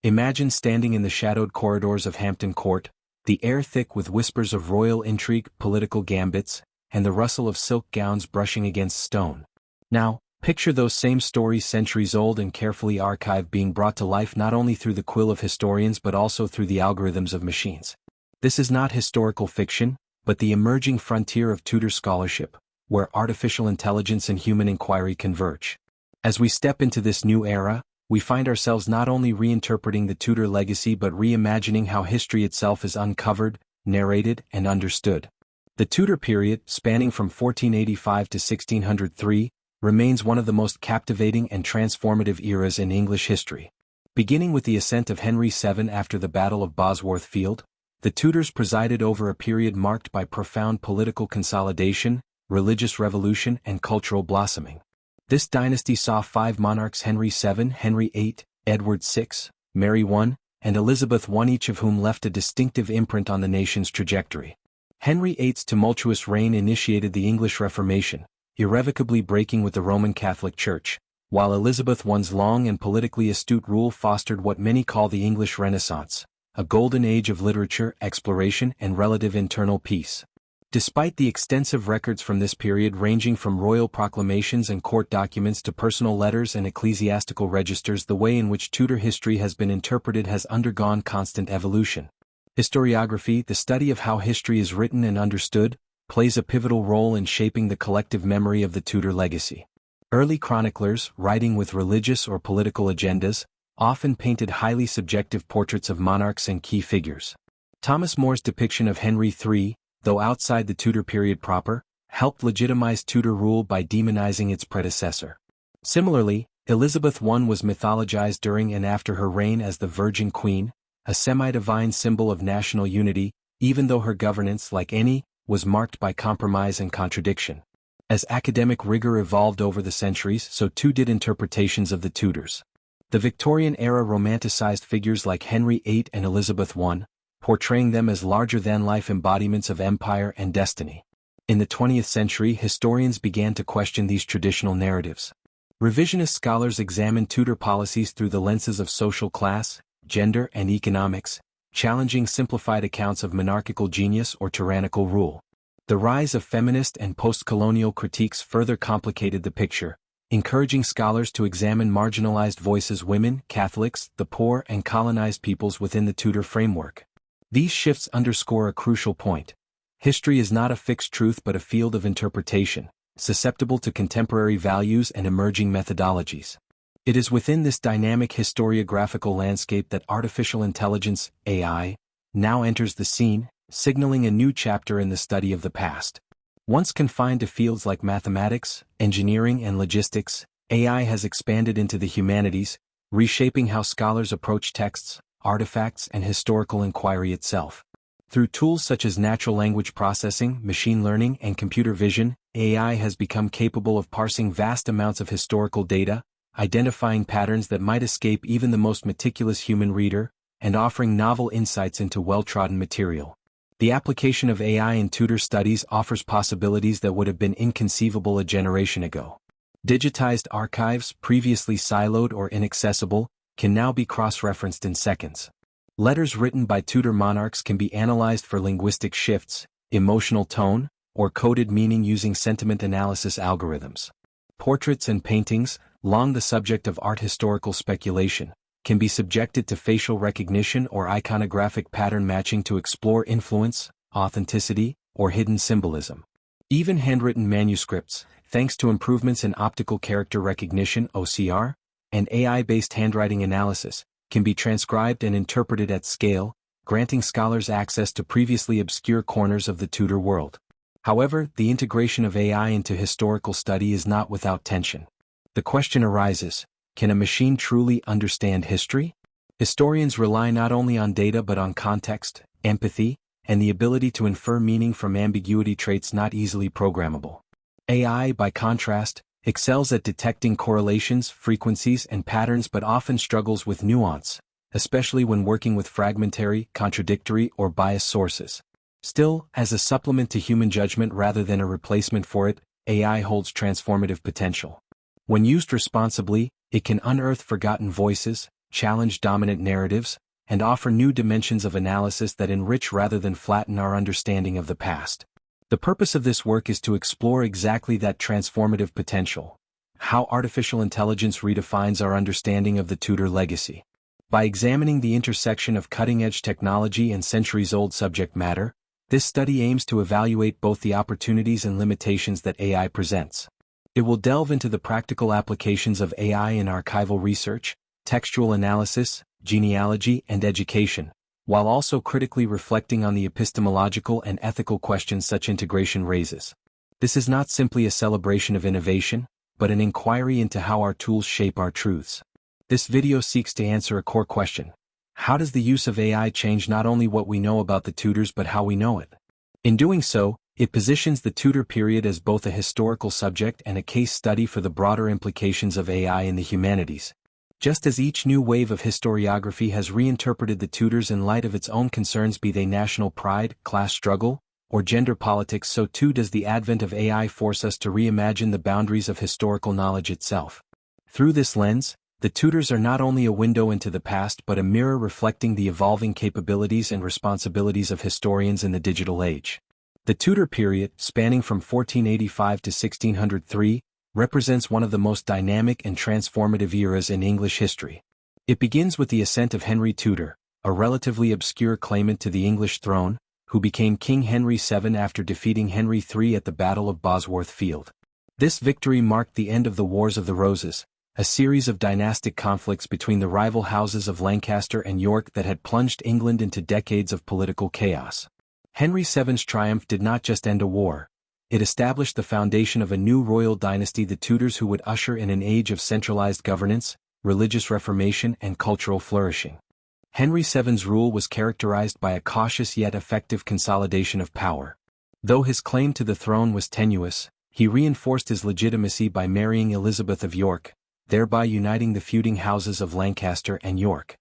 Imagine standing in the shadowed corridors of Hampton Court, the air thick with whispers of royal intrigue, political gambits, and the rustle of silk gowns brushing against stone. Now, picture those same stories centuries old and carefully archived being brought to life not only through the quill of historians but also through the algorithms of machines. This is not historical fiction, but the emerging frontier of Tudor scholarship, where artificial intelligence and human inquiry converge. As we step into this new era, we find ourselves not only reinterpreting the Tudor legacy but reimagining how history itself is uncovered, narrated, and understood. The Tudor period, spanning from 1485 to 1603, remains one of the most captivating and transformative eras in English history. Beginning with the ascent of Henry VII after the Battle of Bosworth Field, the Tudors presided over a period marked by profound political consolidation, religious revolution, and cultural blossoming. This dynasty saw 5 monarchs: Henry VII, Henry VIII, Edward VI, Mary I, and Elizabeth I, each of whom left a distinctive imprint on the nation's trajectory. Henry VIII's tumultuous reign initiated the English Reformation, irrevocably breaking with the Roman Catholic Church, while Elizabeth I's long and politically astute rule fostered what many call the English Renaissance, a golden age of literature, exploration, and relative internal peace. Despite the extensive records from this period ranging from royal proclamations and court documents to personal letters and ecclesiastical registers, the way in which Tudor history has been interpreted has undergone constant evolution. Historiography, the study of how history is written and understood, plays a pivotal role in shaping the collective memory of the Tudor legacy. Early chroniclers, writing with religious or political agendas, often painted highly subjective portraits of monarchs and key figures. Thomas More's depiction of Henry III, though outside the Tudor period proper, helped legitimize Tudor rule by demonizing its predecessor. Similarly, Elizabeth I was mythologized during and after her reign as the Virgin Queen, a semi-divine symbol of national unity, even though her governance, like any, was marked by compromise and contradiction. As academic rigor evolved over the centuries, so too did interpretations of the Tudors. The Victorian era romanticized figures like Henry VIII and Elizabeth I, portraying them as larger-than-life embodiments of empire and destiny. In the 20th century, historians began to question these traditional narratives. Revisionist scholars examined Tudor policies through the lenses of social class, gender, and economics, challenging simplified accounts of monarchical genius or tyrannical rule. The rise of feminist and post-colonial critiques further complicated the picture, encouraging scholars to examine marginalized voices: women, Catholics, the poor, and colonized peoples within the Tudor framework. These shifts underscore a crucial point. History is not a fixed truth but a field of interpretation, susceptible to contemporary values and emerging methodologies. It is within this dynamic historiographical landscape that artificial intelligence, AI, now enters the scene, signaling a new chapter in the study of the past. Once confined to fields like mathematics, engineering, and logistics, AI has expanded into the humanities, reshaping how scholars approach texts, artifacts, and historical inquiry itself. Through tools such as natural language processing, machine learning, and computer vision, AI has become capable of parsing vast amounts of historical data, identifying patterns that might escape even the most meticulous human reader, and offering novel insights into well-trodden material. The application of AI in Tudor studies offers possibilities that would have been inconceivable a generation ago. Digitized archives, previously siloed or inaccessible, can now be cross-referenced in seconds. Letters written by Tudor monarchs can be analyzed for linguistic shifts, emotional tone, or coded meaning using sentiment analysis algorithms. Portraits and paintings, long the subject of art historical speculation, can be subjected to facial recognition or iconographic pattern matching to explore influence, authenticity, or hidden symbolism. Even handwritten manuscripts, thanks to improvements in optical character recognition (OCR) and AI-based handwriting analysis, can be transcribed and interpreted at scale, granting scholars access to previously obscure corners of the Tudor world. However, the integration of AI into historical study is not without tension. The question arises, can a machine truly understand history? Historians rely not only on data but on context, empathy, and the ability to infer meaning from ambiguity, traits not easily programmable. AI, by contrast, excels at detecting correlations, frequencies, and patterns but often struggles with nuance, especially when working with fragmentary, contradictory, or biased sources. Still, as a supplement to human judgment rather than a replacement for it, AI holds transformative potential. When used responsibly, it can unearth forgotten voices, challenge dominant narratives, and offer new dimensions of analysis that enrich rather than flatten our understanding of the past. The purpose of this work is to explore exactly that transformative potential: how artificial intelligence redefines our understanding of the Tudor legacy. By examining the intersection of cutting-edge technology and centuries-old subject matter, this study aims to evaluate both the opportunities and limitations that AI presents. It will delve into the practical applications of AI in archival research, textual analysis, genealogy, and education, while also critically reflecting on the epistemological and ethical questions such integration raises. This is not simply a celebration of innovation, but an inquiry into how our tools shape our truths. This video seeks to answer a core question: how does the use of AI change not only what we know about the Tudors but how we know it? In doing so, it positions the Tudor period as both a historical subject and a case study for the broader implications of AI in the humanities. Just as each new wave of historiography has reinterpreted the Tudors in light of its own concerns, be they national pride, class struggle, or gender politics, so too does the advent of AI force us to reimagine the boundaries of historical knowledge itself. Through this lens, the Tudors are not only a window into the past but a mirror reflecting the evolving capabilities and responsibilities of historians in the digital age. The Tudor period, spanning from 1485 to 1603, represents one of the most dynamic and transformative eras in English history. It begins with the ascent of Henry Tudor, a relatively obscure claimant to the English throne, who became King Henry VII after defeating Henry III at the Battle of Bosworth Field. This victory marked the end of the Wars of the Roses, a series of dynastic conflicts between the rival houses of Lancaster and York that had plunged England into decades of political chaos. Henry VII's triumph did not just end a war. It established the foundation of a new royal dynasty, the Tudors, who would usher in an age of centralized governance, religious reformation, and cultural flourishing. Henry VII's rule was characterized by a cautious yet effective consolidation of power. Though his claim to the throne was tenuous, he reinforced his legitimacy by marrying Elizabeth of York, thereby uniting the feuding houses of Lancaster and York.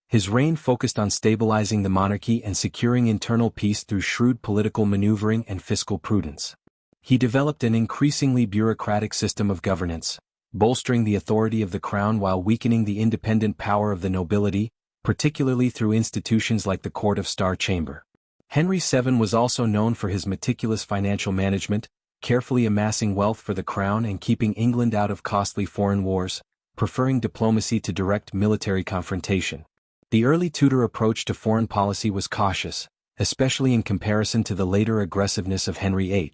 His reign focused on stabilizing the monarchy and securing internal peace through shrewd political maneuvering and fiscal prudence. He developed an increasingly bureaucratic system of governance, bolstering the authority of the crown while weakening the independent power of the nobility, particularly through institutions like the Court of Star Chamber. Henry VII was also known for his meticulous financial management, carefully amassing wealth for the crown and keeping England out of costly foreign wars, preferring diplomacy to direct military confrontation. The early Tudor approach to foreign policy was cautious, especially in comparison to the later aggressiveness of Henry VIII.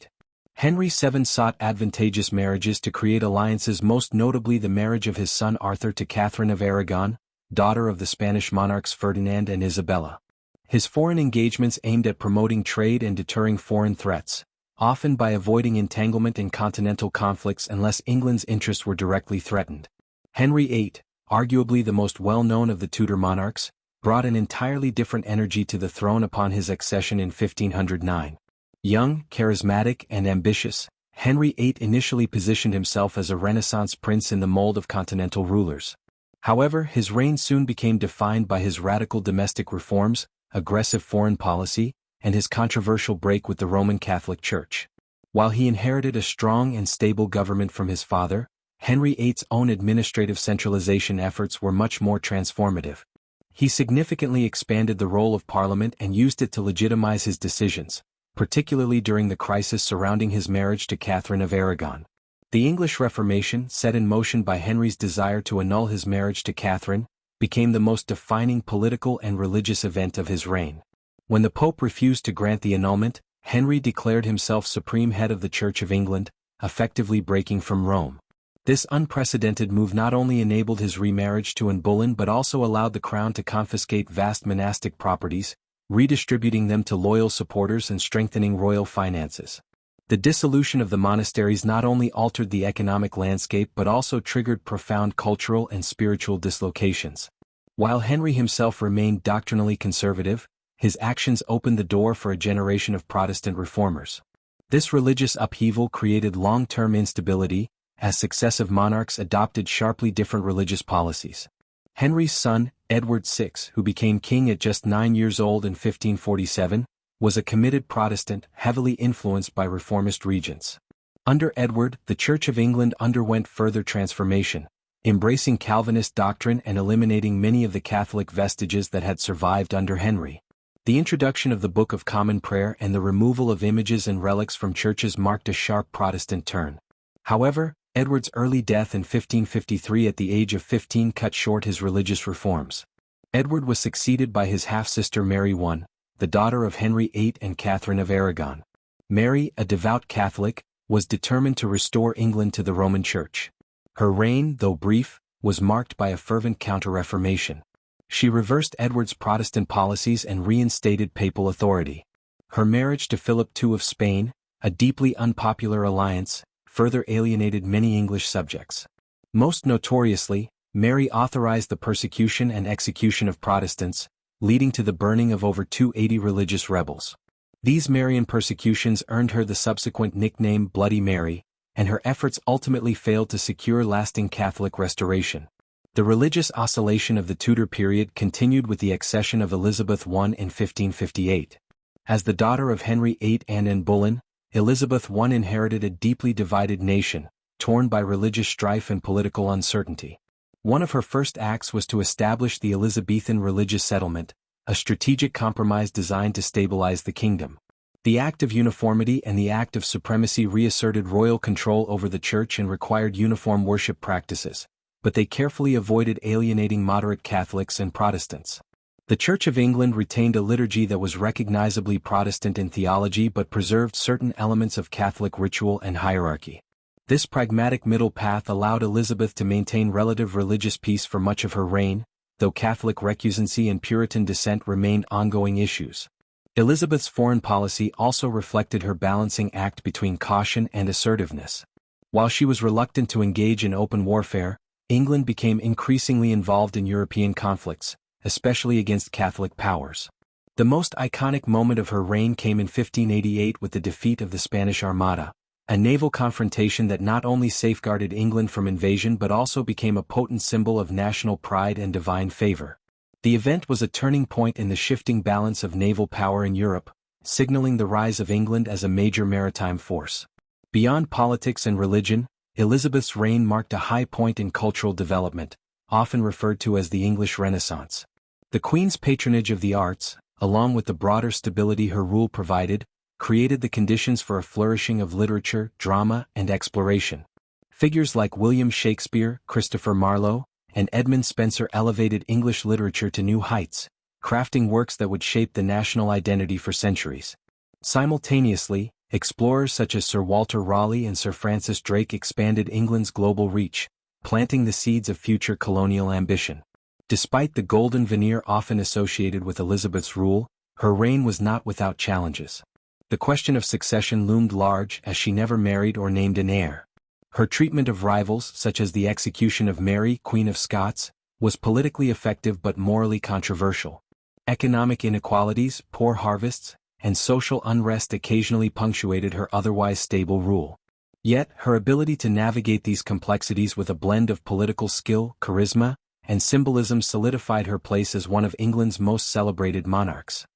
Henry VII sought advantageous marriages to create alliances, most notably the marriage of his son Arthur to Catherine of Aragon, daughter of the Spanish monarchs Ferdinand and Isabella. His foreign engagements aimed at promoting trade and deterring foreign threats, often by avoiding entanglement in continental conflicts unless England's interests were directly threatened. Henry VIII, arguably the most well-known of the Tudor monarchs, brought an entirely different energy to the throne upon his accession in 1509. Young, charismatic, and ambitious, Henry VIII initially positioned himself as a Renaissance prince in the mold of continental rulers. However, his reign soon became defined by his radical domestic reforms, aggressive foreign policy, and his controversial break with the Roman Catholic Church. While he inherited a strong and stable government from his father, Henry VIII's own administrative centralization efforts were much more transformative. He significantly expanded the role of Parliament and used it to legitimize his decisions, particularly during the crisis surrounding his marriage to Catherine of Aragon. The English Reformation, set in motion by Henry's desire to annul his marriage to Catherine, became the most defining political and religious event of his reign. When the Pope refused to grant the annulment, Henry declared himself supreme head of the Church of England, effectively breaking from Rome. This unprecedented move not only enabled his remarriage to Anne Boleyn but also allowed the crown to confiscate vast monastic properties, redistributing them to loyal supporters and strengthening royal finances. The dissolution of the monasteries not only altered the economic landscape but also triggered profound cultural and spiritual dislocations. While Henry himself remained doctrinally conservative, his actions opened the door for a generation of Protestant reformers. This religious upheaval created long-term instability, as successive monarchs adopted sharply different religious policies. Henry's son, Edward VI, who became king at just 9 years old in 1547, was a committed Protestant, heavily influenced by reformist regents. Under Edward, the Church of England underwent further transformation, embracing Calvinist doctrine and eliminating many of the Catholic vestiges that had survived under Henry. The introduction of the Book of Common Prayer and the removal of images and relics from churches marked a sharp Protestant turn. However, Edward's early death in 1553 at the age of 15 cut short his religious reforms. Edward was succeeded by his half-sister Mary I, the daughter of Henry VIII and Catherine of Aragon. Mary, a devout Catholic, was determined to restore England to the Roman Church. Her reign, though brief, was marked by a fervent counter-reformation. She reversed Edward's Protestant policies and reinstated papal authority. Her marriage to Philip II of Spain, a deeply unpopular alliance, further alienated many English subjects. Most notoriously, Mary authorized the persecution and execution of Protestants, leading to the burning of over 280 religious rebels. These Marian persecutions earned her the subsequent nickname Bloody Mary, and her efforts ultimately failed to secure lasting Catholic restoration. The religious oscillation of the Tudor period continued with the accession of Elizabeth I in 1558. As the daughter of Henry VIII and Anne Boleyn, Elizabeth I inherited a deeply divided nation, torn by religious strife and political uncertainty. One of her first acts was to establish the Elizabethan religious settlement, a strategic compromise designed to stabilize the kingdom. The Act of Uniformity and the Act of Supremacy reasserted royal control over the church and required uniform worship practices, but they carefully avoided alienating moderate Catholics and Protestants. The Church of England retained a liturgy that was recognizably Protestant in theology but preserved certain elements of Catholic ritual and hierarchy. This pragmatic middle path allowed Elizabeth to maintain relative religious peace for much of her reign, though Catholic recusancy and Puritan dissent remained ongoing issues. Elizabeth's foreign policy also reflected her balancing act between caution and assertiveness. While she was reluctant to engage in open warfare, England became increasingly involved in European conflicts, especially against Catholic powers. The most iconic moment of her reign came in 1588 with the defeat of the Spanish Armada, a naval confrontation that not only safeguarded England from invasion but also became a potent symbol of national pride and divine favor. The event was a turning point in the shifting balance of naval power in Europe, signaling the rise of England as a major maritime force. Beyond politics and religion, Elizabeth's reign marked a high point in cultural development, often referred to as the English Renaissance. The Queen's patronage of the arts, along with the broader stability her rule provided, created the conditions for a flourishing of literature, drama, and exploration. Figures like William Shakespeare, Christopher Marlowe, and Edmund Spenser elevated English literature to new heights, crafting works that would shape the national identity for centuries. Simultaneously, explorers such as Sir Walter Raleigh and Sir Francis Drake expanded England's global reach, planting the seeds of future colonial ambition. Despite the golden veneer often associated with Elizabeth's rule, her reign was not without challenges. The question of succession loomed large as she never married or named an heir. Her treatment of rivals, such as the execution of Mary, Queen of Scots, was politically effective but morally controversial. Economic inequalities, poor harvests, and social unrest occasionally punctuated her otherwise stable rule. Yet, her ability to navigate these complexities with a blend of political skill, charisma, and symbolism solidified her place as one of England's most celebrated monarchs.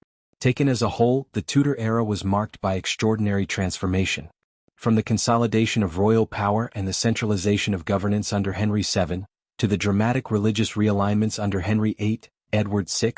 Taken as a whole, the Tudor era was marked by extraordinary transformation. From the consolidation of royal power and the centralization of governance under Henry VII, to the dramatic religious realignments under Henry VIII, Edward VI,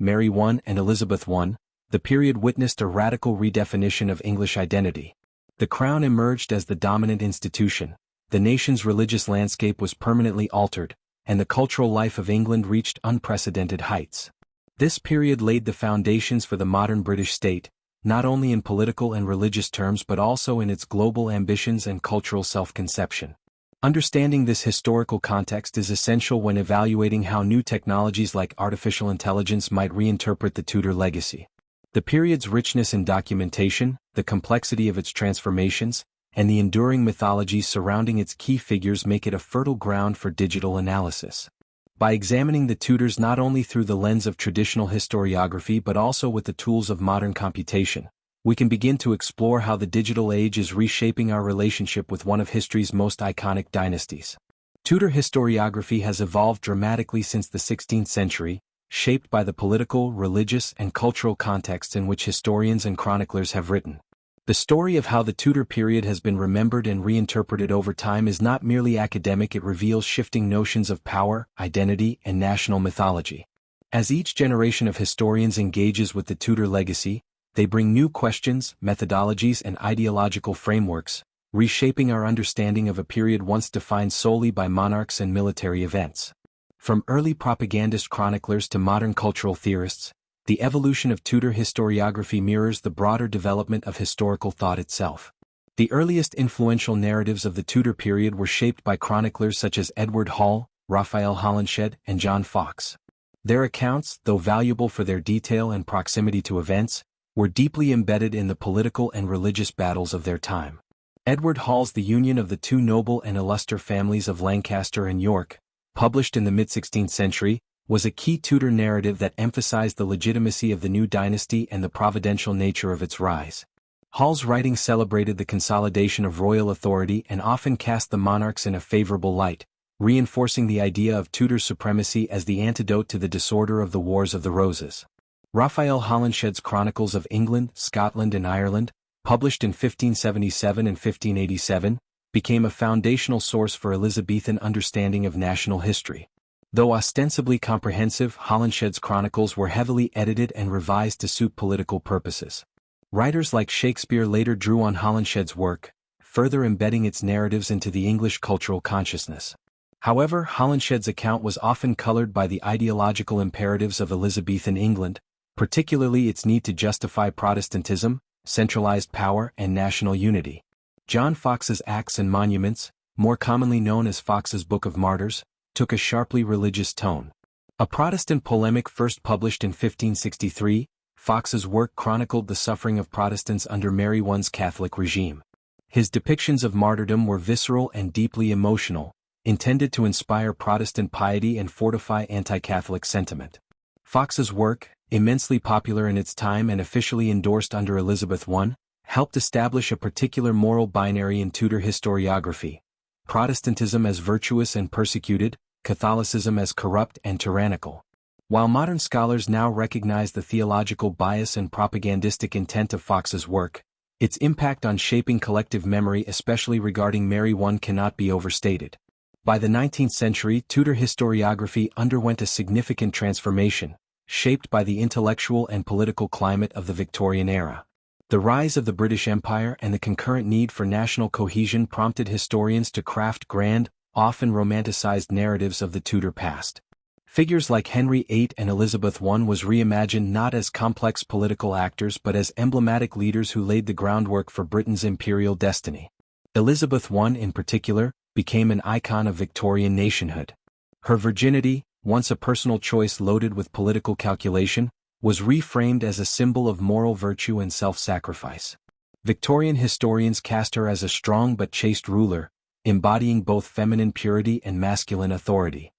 Mary I, and Elizabeth I, the period witnessed a radical redefinition of English identity. The crown emerged as the dominant institution, the nation's religious landscape was permanently altered, and the cultural life of England reached unprecedented heights. This period laid the foundations for the modern British state, not only in political and religious terms but also in its global ambitions and cultural self-conception. Understanding this historical context is essential when evaluating how new technologies like artificial intelligence might reinterpret the Tudor legacy. The period's richness in documentation, the complexity of its transformations, and the enduring mythology surrounding its key figures make it a fertile ground for digital analysis. By examining the Tudors not only through the lens of traditional historiography but also with the tools of modern computation, we can begin to explore how the digital age is reshaping our relationship with one of history's most iconic dynasties. Tudor historiography has evolved dramatically since the 16th century, shaped by the political, religious, and cultural contexts in which historians and chroniclers have written. The story of how the Tudor period has been remembered and reinterpreted over time is not merely academic, it reveals shifting notions of power, identity, and national mythology. As each generation of historians engages with the Tudor legacy, they bring new questions, methodologies, and ideological frameworks, reshaping our understanding of a period once defined solely by monarchs and military events. From early propagandist chroniclers to modern cultural theorists, the evolution of Tudor historiography mirrors the broader development of historical thought itself. The earliest influential narratives of the Tudor period were shaped by chroniclers such as Edward Hall, Raphael Holinshed, and John Foxe. Their accounts, though valuable for their detail and proximity to events, were deeply embedded in the political and religious battles of their time. Edward Hall's The Union of the Two Noble and Illustre Families of Lancaster and York, published in the mid-16th century, was a key Tudor narrative that emphasized the legitimacy of the new dynasty and the providential nature of its rise. Hall's writing celebrated the consolidation of royal authority and often cast the monarchs in a favorable light, reinforcing the idea of Tudor supremacy as the antidote to the disorder of the Wars of the Roses. Raphael Holinshed's Chronicles of England, Scotland and Ireland, published in 1577 and 1587, became a foundational source for Elizabethan understanding of national history. Though ostensibly comprehensive, Holinshed's chronicles were heavily edited and revised to suit political purposes. Writers like Shakespeare later drew on Holinshed's work, further embedding its narratives into the English cultural consciousness. However, Holinshed's account was often colored by the ideological imperatives of Elizabethan England, particularly its need to justify Protestantism, centralized power, and national unity. John Foxe's Acts and Monuments, more commonly known as Foxe's Book of Martyrs, took a sharply religious tone. A Protestant polemic first published in 1563, Foxe's work chronicled the suffering of Protestants under Mary I's Catholic regime. His depictions of martyrdom were visceral and deeply emotional, intended to inspire Protestant piety and fortify anti-Catholic sentiment. Foxe's work, immensely popular in its time and officially endorsed under Elizabeth I, helped establish a particular moral binary in Tudor historiography: Protestantism as virtuous and persecuted, Catholicism as corrupt and tyrannical. While modern scholars now recognize the theological bias and propagandistic intent of Foxe's work, its impact on shaping collective memory, especially regarding Mary I, cannot be overstated. By the 19th century, Tudor historiography underwent a significant transformation, shaped by the intellectual and political climate of the Victorian era. The rise of the British Empire and the concurrent need for national cohesion prompted historians to craft grand, often romanticized narratives of the Tudor past. Figures like Henry VIII and Elizabeth I was reimagined not as complex political actors but as emblematic leaders who laid the groundwork for Britain's imperial destiny. Elizabeth I, in particular, became an icon of Victorian nationhood. Her virginity, once a personal choice loaded with political calculation, was reframed as a symbol of moral virtue and self-sacrifice. Victorian historians cast her as a strong but chaste ruler, embodying both feminine purity and masculine authority.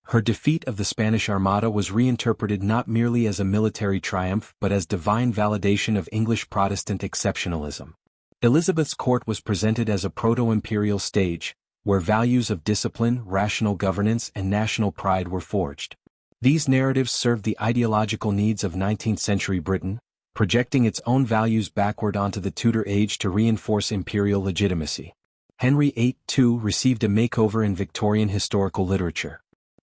Her defeat of the Spanish Armada was reinterpreted not merely as a military triumph but as divine validation of English Protestant exceptionalism. Elizabeth's court was presented as a proto-imperial stage, where values of discipline, rational governance, and national pride were forged. These narratives served the ideological needs of 19th-century Britain, projecting its own values backward onto the Tudor age to reinforce imperial legitimacy. Henry VIII, too, received a makeover in Victorian historical literature.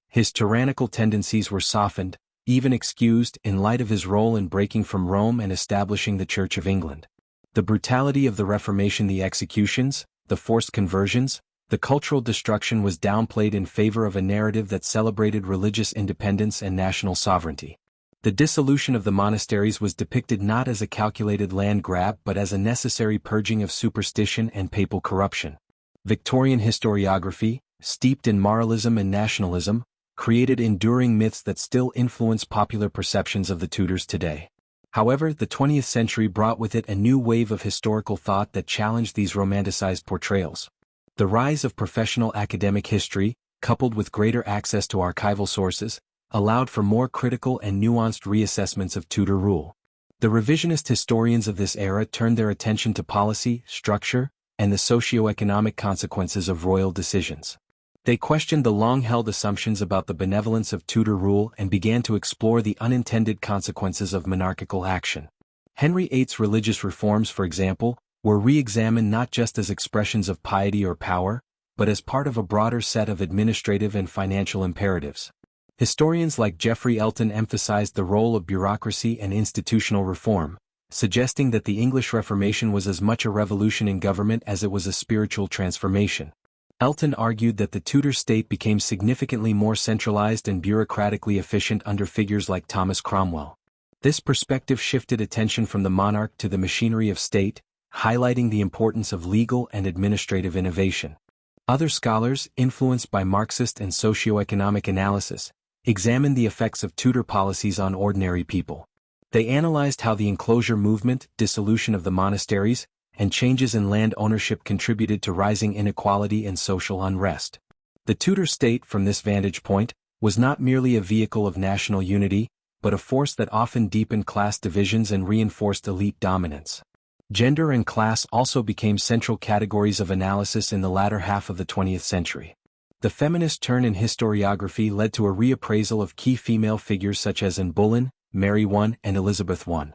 His tyrannical tendencies were softened, even excused, in light of his role in breaking from Rome and establishing the Church of England. The brutality of the Reformation, the executions, the forced conversions, the cultural destruction was downplayed in favor of a narrative that celebrated religious independence and national sovereignty. The dissolution of the monasteries was depicted not as a calculated land grab but as a necessary purging of superstition and papal corruption. Victorian historiography, steeped in moralism and nationalism, created enduring myths that still influence popular perceptions of the Tudors today. However, the 20th century brought with it a new wave of historical thought that challenged these romanticized portrayals. The rise of professional academic history, coupled with greater access to archival sources, allowed for more critical and nuanced reassessments of Tudor rule. The revisionist historians of this era turned their attention to policy, structure, and the socio-economic consequences of royal decisions. They questioned the long-held assumptions about the benevolence of Tudor rule and began to explore the unintended consequences of monarchical action. Henry VIII's religious reforms, for example, were re-examined not just as expressions of piety or power, but as part of a broader set of administrative and financial imperatives. Historians like Geoffrey Elton emphasized the role of bureaucracy and institutional reform, suggesting that the English Reformation was as much a revolution in government as it was a spiritual transformation. Elton argued that the Tudor state became significantly more centralized and bureaucratically efficient under figures like Thomas Cromwell. This perspective shifted attention from the monarch to the machinery of state, highlighting the importance of legal and administrative innovation. Other scholars, influenced by Marxist and socio-economic analysis, examined the effects of Tudor policies on ordinary people. They analyzed how the enclosure movement, dissolution of the monasteries, and changes in land ownership contributed to rising inequality and social unrest. The Tudor state, from this vantage point, was not merely a vehicle of national unity, but a force that often deepened class divisions and reinforced elite dominance. Gender and class also became central categories of analysis in the latter half of the 20th century. The feminist turn in historiography led to a reappraisal of key female figures such as Anne Boleyn, Mary I, and Elizabeth I.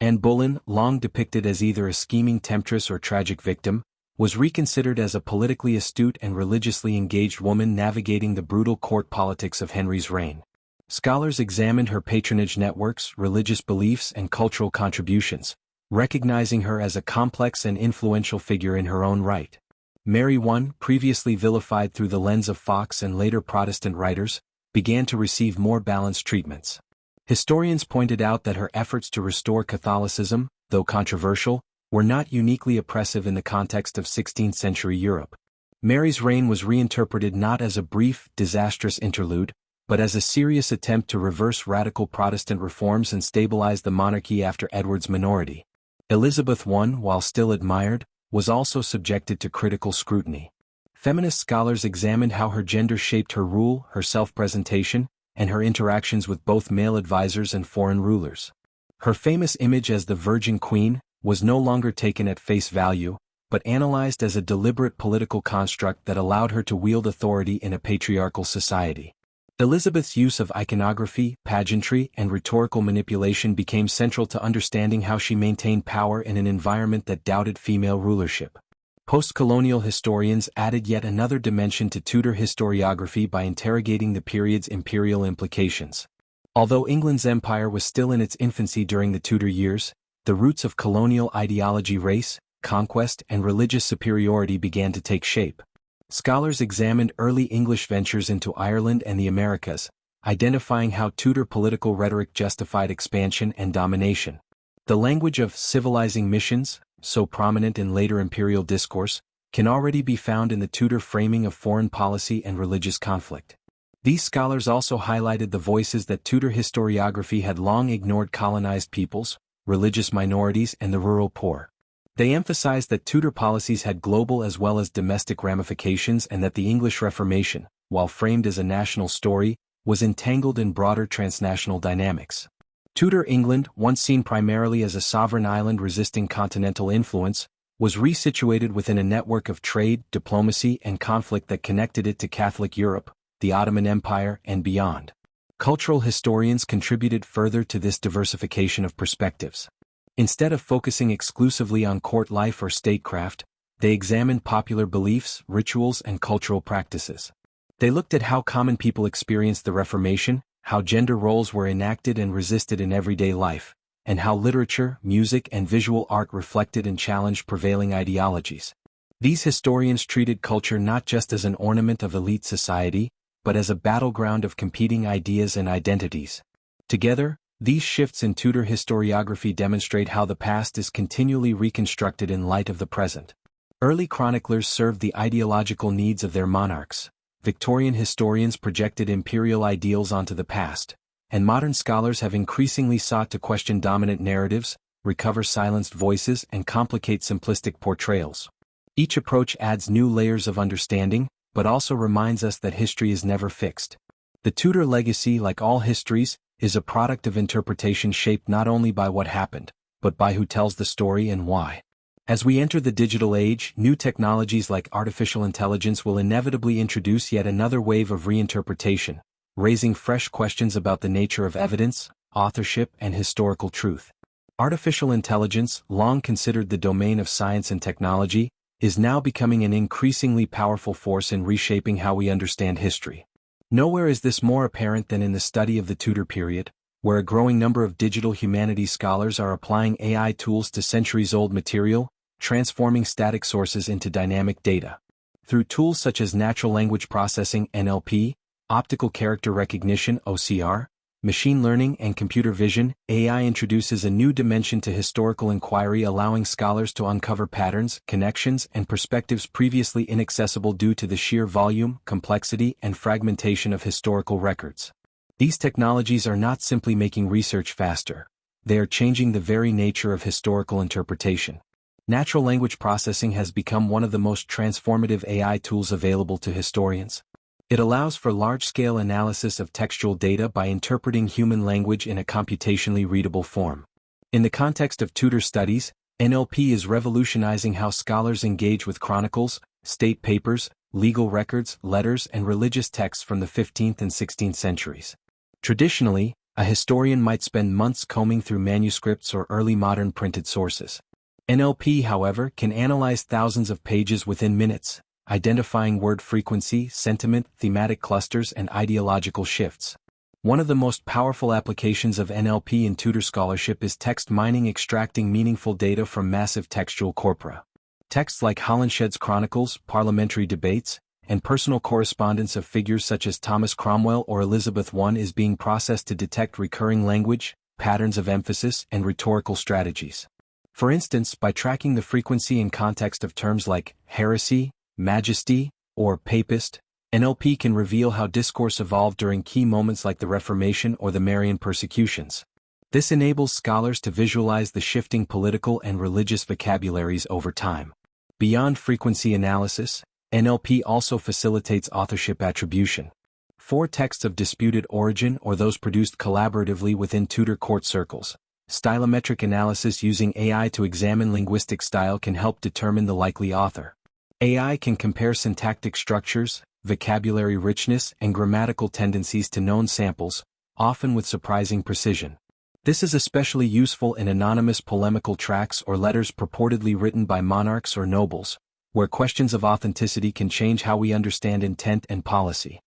Anne Boleyn, long depicted as either a scheming temptress or tragic victim, was reconsidered as a politically astute and religiously engaged woman navigating the brutal court politics of Henry's reign. Scholars examined her patronage networks, religious beliefs, and cultural contributions, recognizing her as a complex and influential figure in her own right. Mary I, previously vilified through the lens of Fox and later Protestant writers, began to receive more balanced treatments. Historians pointed out that her efforts to restore Catholicism, though controversial, were not uniquely oppressive in the context of 16th-century Europe. Mary's reign was reinterpreted not as a brief, disastrous interlude, but as a serious attempt to reverse radical Protestant reforms and stabilize the monarchy after Edward's minority. Elizabeth I, while still admired, was also subjected to critical scrutiny. Feminist scholars examined how her gender shaped her rule, her self-presentation, and her interactions with both male advisors and foreign rulers. Her famous image as the Virgin Queen was no longer taken at face value, but analyzed as a deliberate political construct that allowed her to wield authority in a patriarchal society. Elizabeth's use of iconography, pageantry, and rhetorical manipulation became central to understanding how she maintained power in an environment that doubted female rulership. Post-colonial historians added yet another dimension to Tudor historiography by interrogating the period's imperial implications. Although England's empire was still in its infancy during the Tudor years, the roots of colonial ideology, race, conquest, and religious superiority began to take shape. Scholars examined early English ventures into Ireland and the Americas, identifying how Tudor political rhetoric justified expansion and domination. The language of civilizing missions, so prominent in later imperial discourse, can already be found in the Tudor framing of foreign policy and religious conflict. These scholars also highlighted the voices that Tudor historiography had long ignored: colonized peoples, religious minorities, and the rural poor. They emphasized that Tudor policies had global as well as domestic ramifications and that the English Reformation, while framed as a national story, was entangled in broader transnational dynamics. Tudor England, once seen primarily as a sovereign island resisting continental influence, was resituated within a network of trade, diplomacy, and conflict that connected it to Catholic Europe, the Ottoman Empire, and beyond. Cultural historians contributed further to this diversification of perspectives. Instead of focusing exclusively on court life or statecraft, they examined popular beliefs, rituals, and cultural practices. They looked at how common people experienced the Reformation, how gender roles were enacted and resisted in everyday life, and how literature, music, and visual art reflected and challenged prevailing ideologies. These historians treated culture not just as an ornament of elite society, but as a battleground of competing ideas and identities. Together, these shifts in Tudor historiography demonstrate how the past is continually reconstructed in light of the present. Early chroniclers served the ideological needs of their monarchs. Victorian historians projected imperial ideals onto the past, and modern scholars have increasingly sought to question dominant narratives, recover silenced voices, and complicate simplistic portrayals. Each approach adds new layers of understanding, but also reminds us that history is never fixed. The Tudor legacy, like all histories, is a product of interpretation shaped not only by what happened, but by who tells the story and why. As we enter the digital age, new technologies like artificial intelligence will inevitably introduce yet another wave of reinterpretation, raising fresh questions about the nature of evidence, authorship, and historical truth. Artificial intelligence, long considered the domain of science and technology, is now becoming an increasingly powerful force in reshaping how we understand history. Nowhere is this more apparent than in the study of the Tudor period, where a growing number of digital humanities scholars are applying AI tools to centuries-old material, transforming static sources into dynamic data. Through tools such as natural language processing (NLP), optical character recognition (OCR), machine learning and computer vision, AI introduces a new dimension to historical inquiry, allowing scholars to uncover patterns, connections, and perspectives previously inaccessible due to the sheer volume, complexity, and fragmentation of historical records. These technologies are not simply making research faster, they are changing the very nature of historical interpretation. Natural language processing has become one of the most transformative AI tools available to historians. It allows for large-scale analysis of textual data by interpreting human language in a computationally readable form. In the context of Tudor studies, NLP is revolutionizing how scholars engage with chronicles, state papers, legal records, letters, and religious texts from the 15th and 16th centuries. Traditionally, a historian might spend months combing through manuscripts or early modern printed sources. NLP, however, can analyze thousands of pages within minutes, identifying word frequency, sentiment, thematic clusters, and ideological shifts. One of the most powerful applications of NLP in Tudor scholarship is text mining, extracting meaningful data from massive textual corpora. Texts like Holinshed's chronicles, parliamentary debates, and personal correspondence of figures such as Thomas Cromwell or Elizabeth I is being processed to detect recurring language, patterns of emphasis, and rhetorical strategies. For instance, by tracking the frequency and context of terms like heresy, majesty, or papist, NLP can reveal how discourse evolved during key moments like the Reformation or the Marian persecutions. This enables scholars to visualize the shifting political and religious vocabularies over time. Beyond frequency analysis, NLP also facilitates authorship attribution. For texts of disputed origin or those produced collaboratively within Tudor court circles, stylometric analysis using AI to examine linguistic style can help determine the likely author. AI can compare syntactic structures, vocabulary richness, and grammatical tendencies to known samples, often with surprising precision. This is especially useful in anonymous polemical tracts or letters purportedly written by monarchs or nobles, where questions of authenticity can change how we understand intent and policy.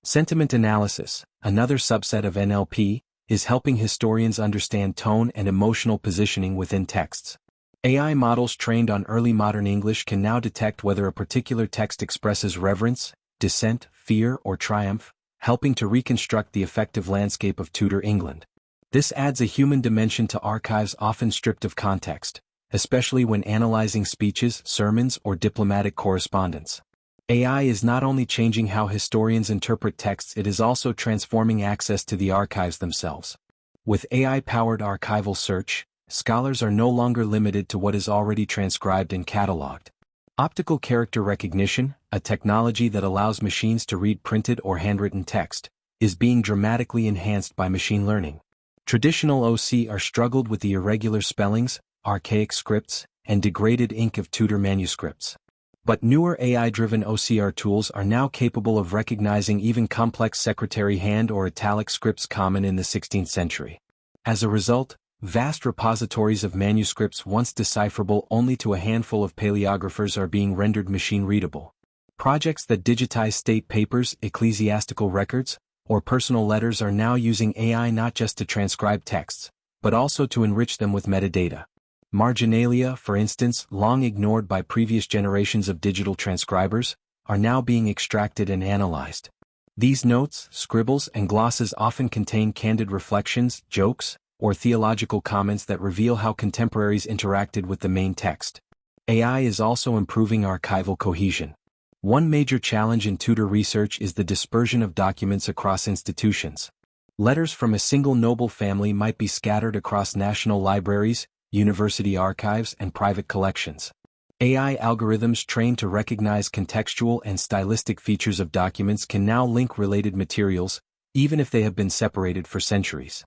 Sentiment analysis, another subset of NLP, is helping historians understand tone and emotional positioning within texts. AI models trained on early modern English can now detect whether a particular text expresses reverence, dissent, fear, or triumph, helping to reconstruct the effective landscape of Tudor England. This adds a human dimension to archives often stripped of context, especially when analyzing speeches, sermons, or diplomatic correspondence. AI is not only changing how historians interpret texts, it is also transforming access to the archives themselves. With AI-powered archival search, scholars are no longer limited to what is already transcribed and cataloged. Optical character recognition, a technology that allows machines to read printed or handwritten text, is being dramatically enhanced by machine learning. Traditional OCR struggled with the irregular spellings, archaic scripts, and degraded ink of Tudor manuscripts. But newer AI-driven OCR tools are now capable of recognizing even complex secretary hand or italic scripts common in the 16th century. As a result, vast repositories of manuscripts once decipherable only to a handful of paleographers are being rendered machine-readable. Projects that digitize state papers, ecclesiastical records, or personal letters are now using AI not just to transcribe texts, but also to enrich them with metadata. Marginalia, for instance, long ignored by previous generations of digital transcribers, are now being extracted and analyzed. These notes, scribbles, and glosses often contain candid reflections, jokes, or theological comments that reveal how contemporaries interacted with the main text. AI is also improving archival cohesion. One major challenge in Tudor research is the dispersion of documents across institutions. Letters from a single noble family might be scattered across national libraries, university archives, and private collections. AI algorithms trained to recognize contextual and stylistic features of documents can now link related materials, even if they have been separated for centuries.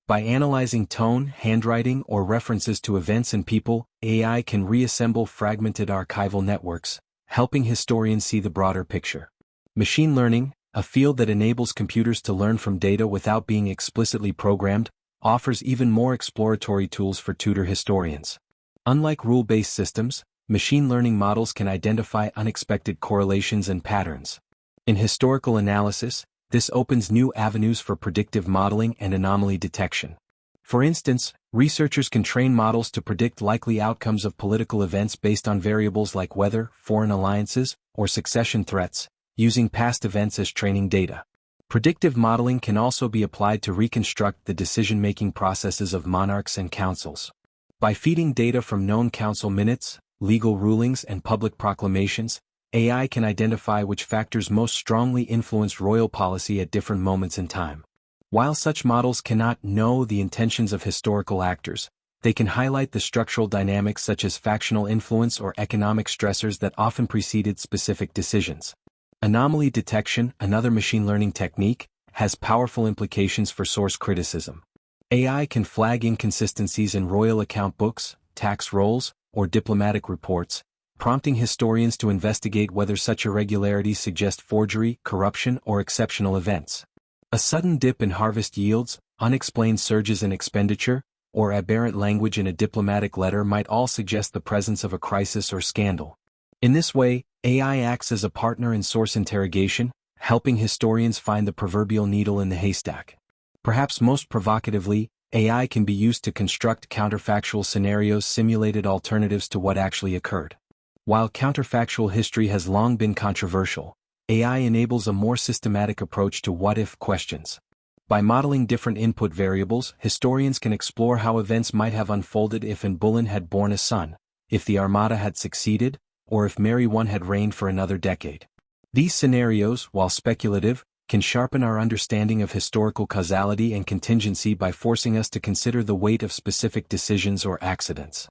By analyzing tone, handwriting, or references to events and people, AI can reassemble fragmented archival networks, helping historians see the broader picture. Machine learning, a field that enables computers to learn from data without being explicitly programmed, offers even more exploratory tools for Tudor historians. Unlike rule-based systems, machine learning models can identify unexpected correlations and patterns. In historical analysis, this opens new avenues for predictive modeling and anomaly detection. For instance, researchers can train models to predict likely outcomes of political events based on variables like weather, foreign alliances, or succession threats, using past events as training data. Predictive modeling can also be applied to reconstruct the decision-making processes of monarchs and councils. By feeding data from known council minutes, legal rulings, and public proclamations, AI can identify which factors most strongly influenced royal policy at different moments in time. While such models cannot know the intentions of historical actors, they can highlight the structural dynamics such as factional influence or economic stressors that often preceded specific decisions. Anomaly detection, another machine learning technique, has powerful implications for source criticism. AI can flag inconsistencies in royal account books, tax rolls, or diplomatic reports, prompting historians to investigate whether such irregularities suggest forgery, corruption, or exceptional events. A sudden dip in harvest yields, unexplained surges in expenditure, or aberrant language in a diplomatic letter might all suggest the presence of a crisis or scandal. In this way, AI acts as a partner in source interrogation, helping historians find the proverbial needle in the haystack. Perhaps most provocatively, AI can be used to construct counterfactual scenarios, simulated alternatives to what actually occurred. While counterfactual history has long been controversial, AI enables a more systematic approach to what-if questions. By modeling different input variables, historians can explore how events might have unfolded if Anne Boleyn had borne a son, if the Armada had succeeded, or if Mary I had reigned for another decade. These scenarios, while speculative, can sharpen our understanding of historical causality and contingency by forcing us to consider the weight of specific decisions or accidents.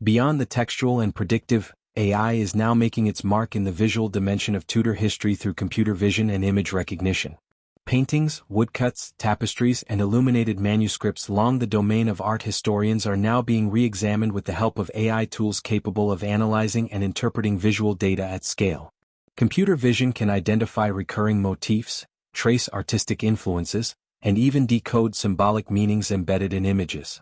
Beyond the textual and predictive, AI is now making its mark in the visual dimension of Tudor history through computer vision and image recognition. Paintings, woodcuts, tapestries, and illuminated manuscripts, long the domain of art historians, are now being re-examined with the help of AI tools capable of analyzing and interpreting visual data at scale. Computer vision can identify recurring motifs, trace artistic influences, and even decode symbolic meanings embedded in images.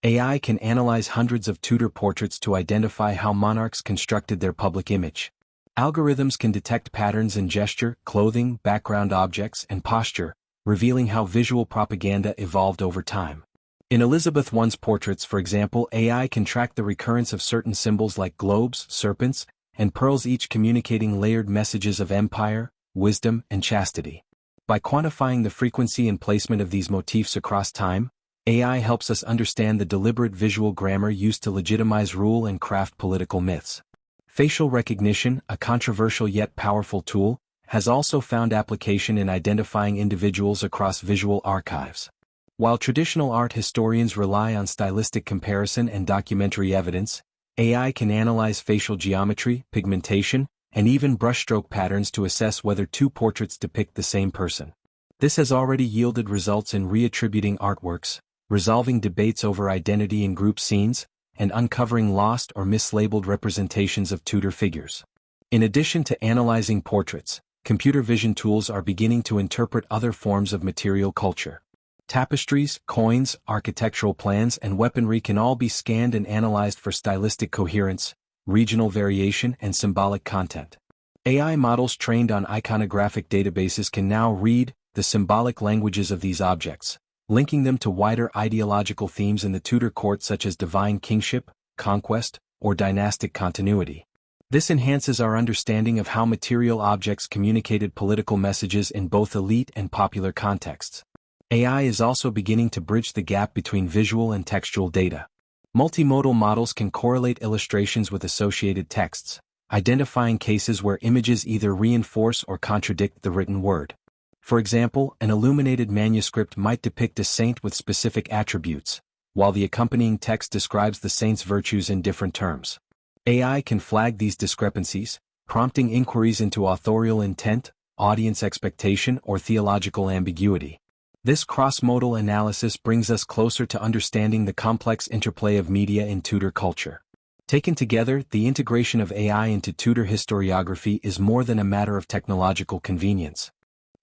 AI can analyze hundreds of Tudor portraits to identify how monarchs constructed their public image. Algorithms can detect patterns in gesture, clothing, background objects, and posture, revealing how visual propaganda evolved over time. In Elizabeth I's portraits, for example, AI can track the recurrence of certain symbols like globes, serpents, and pearls, each communicating layered messages of empire, wisdom, and chastity. By quantifying the frequency and placement of these motifs across time, AI helps us understand the deliberate visual grammar used to legitimize rule and craft political myths. Facial recognition, a controversial yet powerful tool, has also found application in identifying individuals across visual archives. While traditional art historians rely on stylistic comparison and documentary evidence, AI can analyze facial geometry, pigmentation, and even brushstroke patterns to assess whether two portraits depict the same person. This has already yielded results in reattributing artworks, resolving debates over identity in group scenes, and uncovering lost or mislabeled representations of Tudor figures. In addition to analyzing portraits, computer vision tools are beginning to interpret other forms of material culture. Tapestries, coins, architectural plans, and weaponry can all be scanned and analyzed for stylistic coherence, regional variation, and symbolic content. AI models trained on iconographic databases can now read the symbolic languages of these objects, linking them to wider ideological themes in the Tudor court such as divine kingship, conquest, or dynastic continuity. This enhances our understanding of how material objects communicated political messages in both elite and popular contexts. AI is also beginning to bridge the gap between visual and textual data. Multimodal models can correlate illustrations with associated texts, identifying cases where images either reinforce or contradict the written word. For example, an illuminated manuscript might depict a saint with specific attributes, while the accompanying text describes the saint's virtues in different terms. AI can flag these discrepancies, prompting inquiries into authorial intent, audience expectation, or theological ambiguity. This cross-modal analysis brings us closer to understanding the complex interplay of media in Tudor culture. Taken together, the integration of AI into Tudor historiography is more than a matter of technological convenience.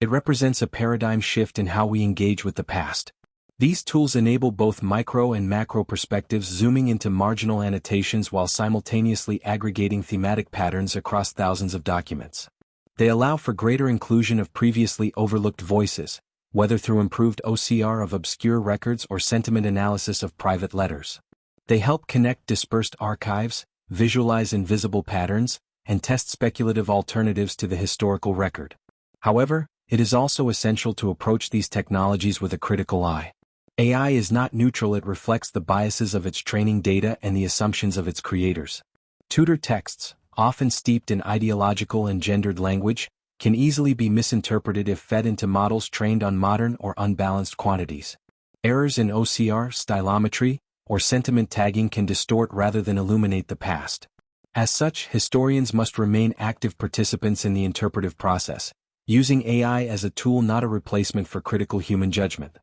It represents a paradigm shift in how we engage with the past. These tools enable both micro and macro perspectives, zooming into marginal annotations while simultaneously aggregating thematic patterns across thousands of documents. They allow for greater inclusion of previously overlooked voices, whether through improved OCR of obscure records or sentiment analysis of private letters. They help connect dispersed archives, visualize invisible patterns, and test speculative alternatives to the historical record. However, it is also essential to approach these technologies with a critical eye. AI is not neutral; it reflects the biases of its training data and the assumptions of its creators. Tudor texts, often steeped in ideological and gendered language, can easily be misinterpreted if fed into models trained on modern or unbalanced quantities. Errors in OCR, stylometry, or sentiment tagging can distort rather than illuminate the past. As such, historians must remain active participants in the interpretive process, using AI as a tool, not a replacement for critical human judgment.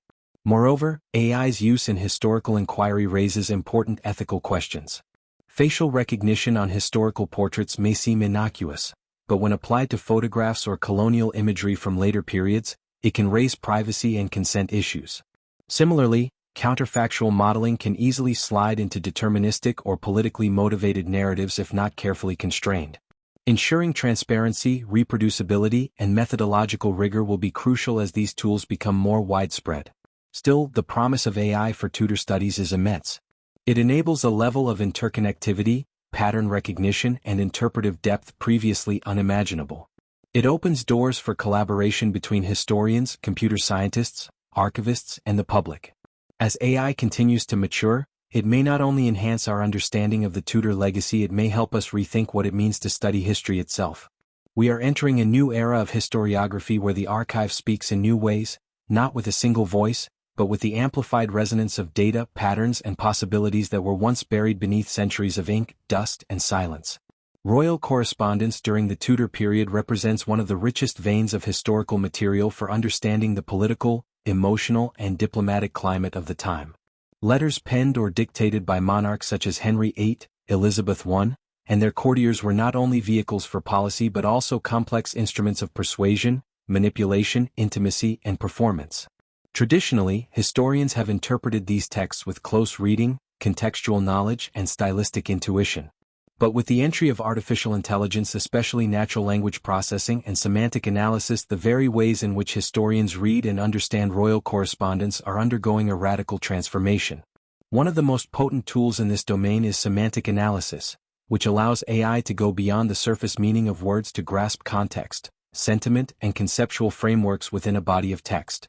Moreover, AI's use in historical inquiry raises important ethical questions. Facial recognition on historical portraits may seem innocuous, but when applied to photographs or colonial imagery from later periods, it can raise privacy and consent issues. Similarly, counterfactual modeling can easily slide into deterministic or politically motivated narratives if not carefully constrained. Ensuring transparency, reproducibility, and methodological rigor will be crucial as these tools become more widespread. Still, the promise of AI for Tudor studies is immense. It enables a level of interconnectivity, pattern recognition, and interpretive depth previously unimaginable. It opens doors for collaboration between historians, computer scientists, archivists, and the public. As AI continues to mature, it may not only enhance our understanding of the Tudor legacy, it may help us rethink what it means to study history itself. We are entering a new era of historiography where the archive speaks in new ways, not with a single voice, but with the amplified resonance of data, patterns, and possibilities that were once buried beneath centuries of ink, dust, and silence. Royal correspondence during the Tudor period represents one of the richest veins of historical material for understanding the political, emotional, and diplomatic climate of the time. Letters penned or dictated by monarchs such as Henry VIII, Elizabeth I, and their courtiers were not only vehicles for policy but also complex instruments of persuasion, manipulation, intimacy, and performance. Traditionally, historians have interpreted these texts with close reading, contextual knowledge, and stylistic intuition. But with the entry of artificial intelligence, especially natural language processing and semantic analysis, the very ways in which historians read and understand royal correspondence are undergoing a radical transformation. One of the most potent tools in this domain is semantic analysis, which allows AI to go beyond the surface meaning of words to grasp context, sentiment, and conceptual frameworks within a body of text.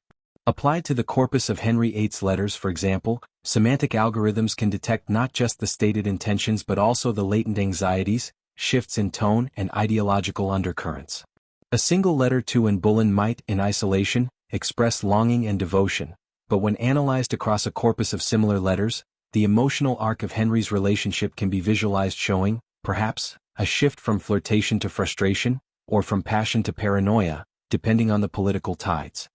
Applied to the corpus of Henry VIII's letters, for example, semantic algorithms can detect not just the stated intentions but also the latent anxieties, shifts in tone, and ideological undercurrents. A single letter to Anne Boleyn might, in isolation, express longing and devotion, but when analyzed across a corpus of similar letters, the emotional arc of Henry's relationship can be visualized, showing, perhaps, a shift from flirtation to frustration, or from passion to paranoia, depending on the political tides.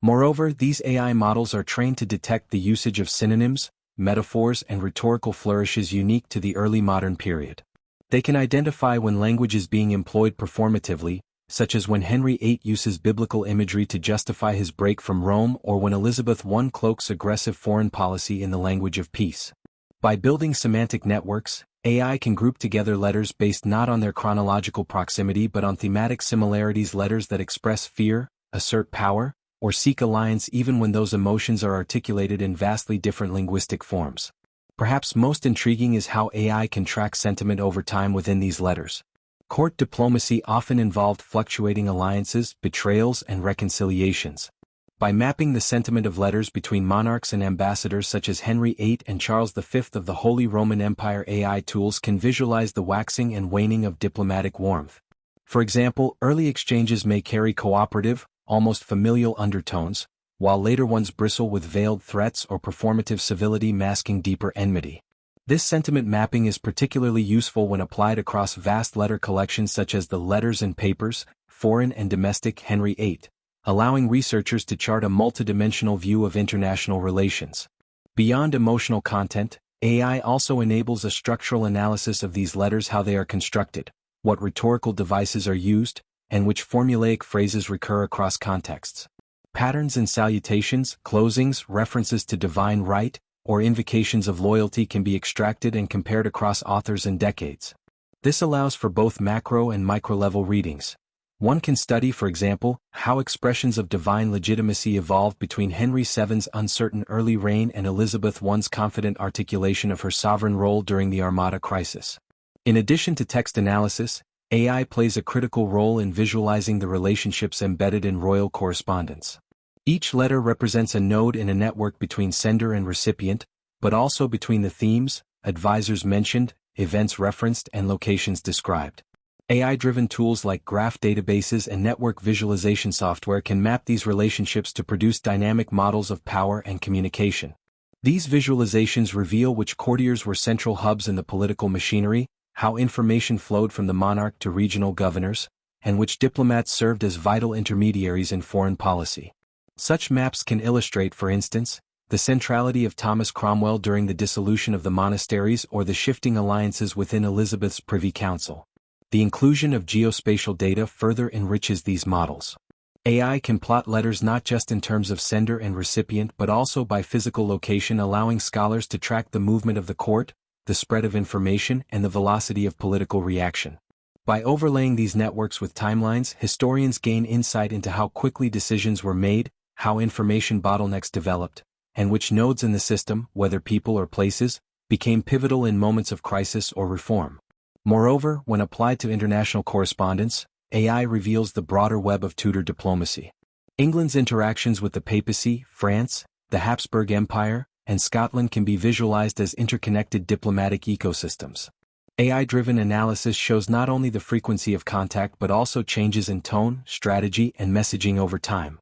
Moreover, these AI models are trained to detect the usage of synonyms, metaphors, and rhetorical flourishes unique to the early modern period. They can identify when language is being employed performatively, such as when Henry VIII uses biblical imagery to justify his break from Rome, or when Elizabeth I cloaks aggressive foreign policy in the language of peace. By building semantic networks, AI can group together letters based not on their chronological proximity but on thematic similarities, letters that express fear, assert power, or seek alliance even when those emotions are articulated in vastly different linguistic forms. Perhaps most intriguing is how AI can track sentiment over time within these letters. Court diplomacy often involved fluctuating alliances, betrayals, and reconciliations. By mapping the sentiment of letters between monarchs and ambassadors such as Henry VIII and Charles V of the Holy Roman Empire, AI tools can visualize the waxing and waning of diplomatic warmth. For example, early exchanges may carry cooperative, almost familial undertones, while later ones bristle with veiled threats or performative civility masking deeper enmity. This sentiment mapping is particularly useful when applied across vast letter collections such as the Letters and Papers, Foreign and Domestic Henry VIII, allowing researchers to chart a multidimensional view of international relations. Beyond emotional content, AI also enables a structural analysis of these letters: how they are constructed, what rhetorical devices are used, and which formulaic phrases recur across contexts. Patterns in salutations, closings, references to divine right, or invocations of loyalty can be extracted and compared across authors and decades. This allows for both macro and micro-level readings. One can study, for example, how expressions of divine legitimacy evolved between Henry VII's uncertain early reign and Elizabeth I's confident articulation of her sovereign role during the Armada crisis. In addition to text analysis, AI plays a critical role in visualizing the relationships embedded in royal correspondence. Each letter represents a node in a network between sender and recipient, but also between the themes, advisors mentioned, events referenced, and locations described. AI-driven tools like graph databases and network visualization software can map these relationships to produce dynamic models of power and communication. These visualizations reveal which courtiers were central hubs in the political machinery, how information flowed from the monarch to regional governors, and which diplomats served as vital intermediaries in foreign policy. Such maps can illustrate, for instance, the centrality of Thomas Cromwell during the dissolution of the monasteries or the shifting alliances within Elizabeth's Privy Council. The inclusion of geospatial data further enriches these models. AI can plot letters not just in terms of sender and recipient but also by physical location, allowing scholars to track the movement of the court, the spread of information, and the velocity of political reaction. By overlaying these networks with timelines, historians gain insight into how quickly decisions were made, how information bottlenecks developed, and which nodes in the system, whether people or places, became pivotal in moments of crisis or reform. Moreover, when applied to international correspondence, AI reveals the broader web of Tudor diplomacy. England's interactions with the papacy, France, the Habsburg Empire, and Scotland can be visualized as interconnected diplomatic ecosystems. AI-driven analysis shows not only the frequency of contact but also changes in tone, strategy, and messaging over time.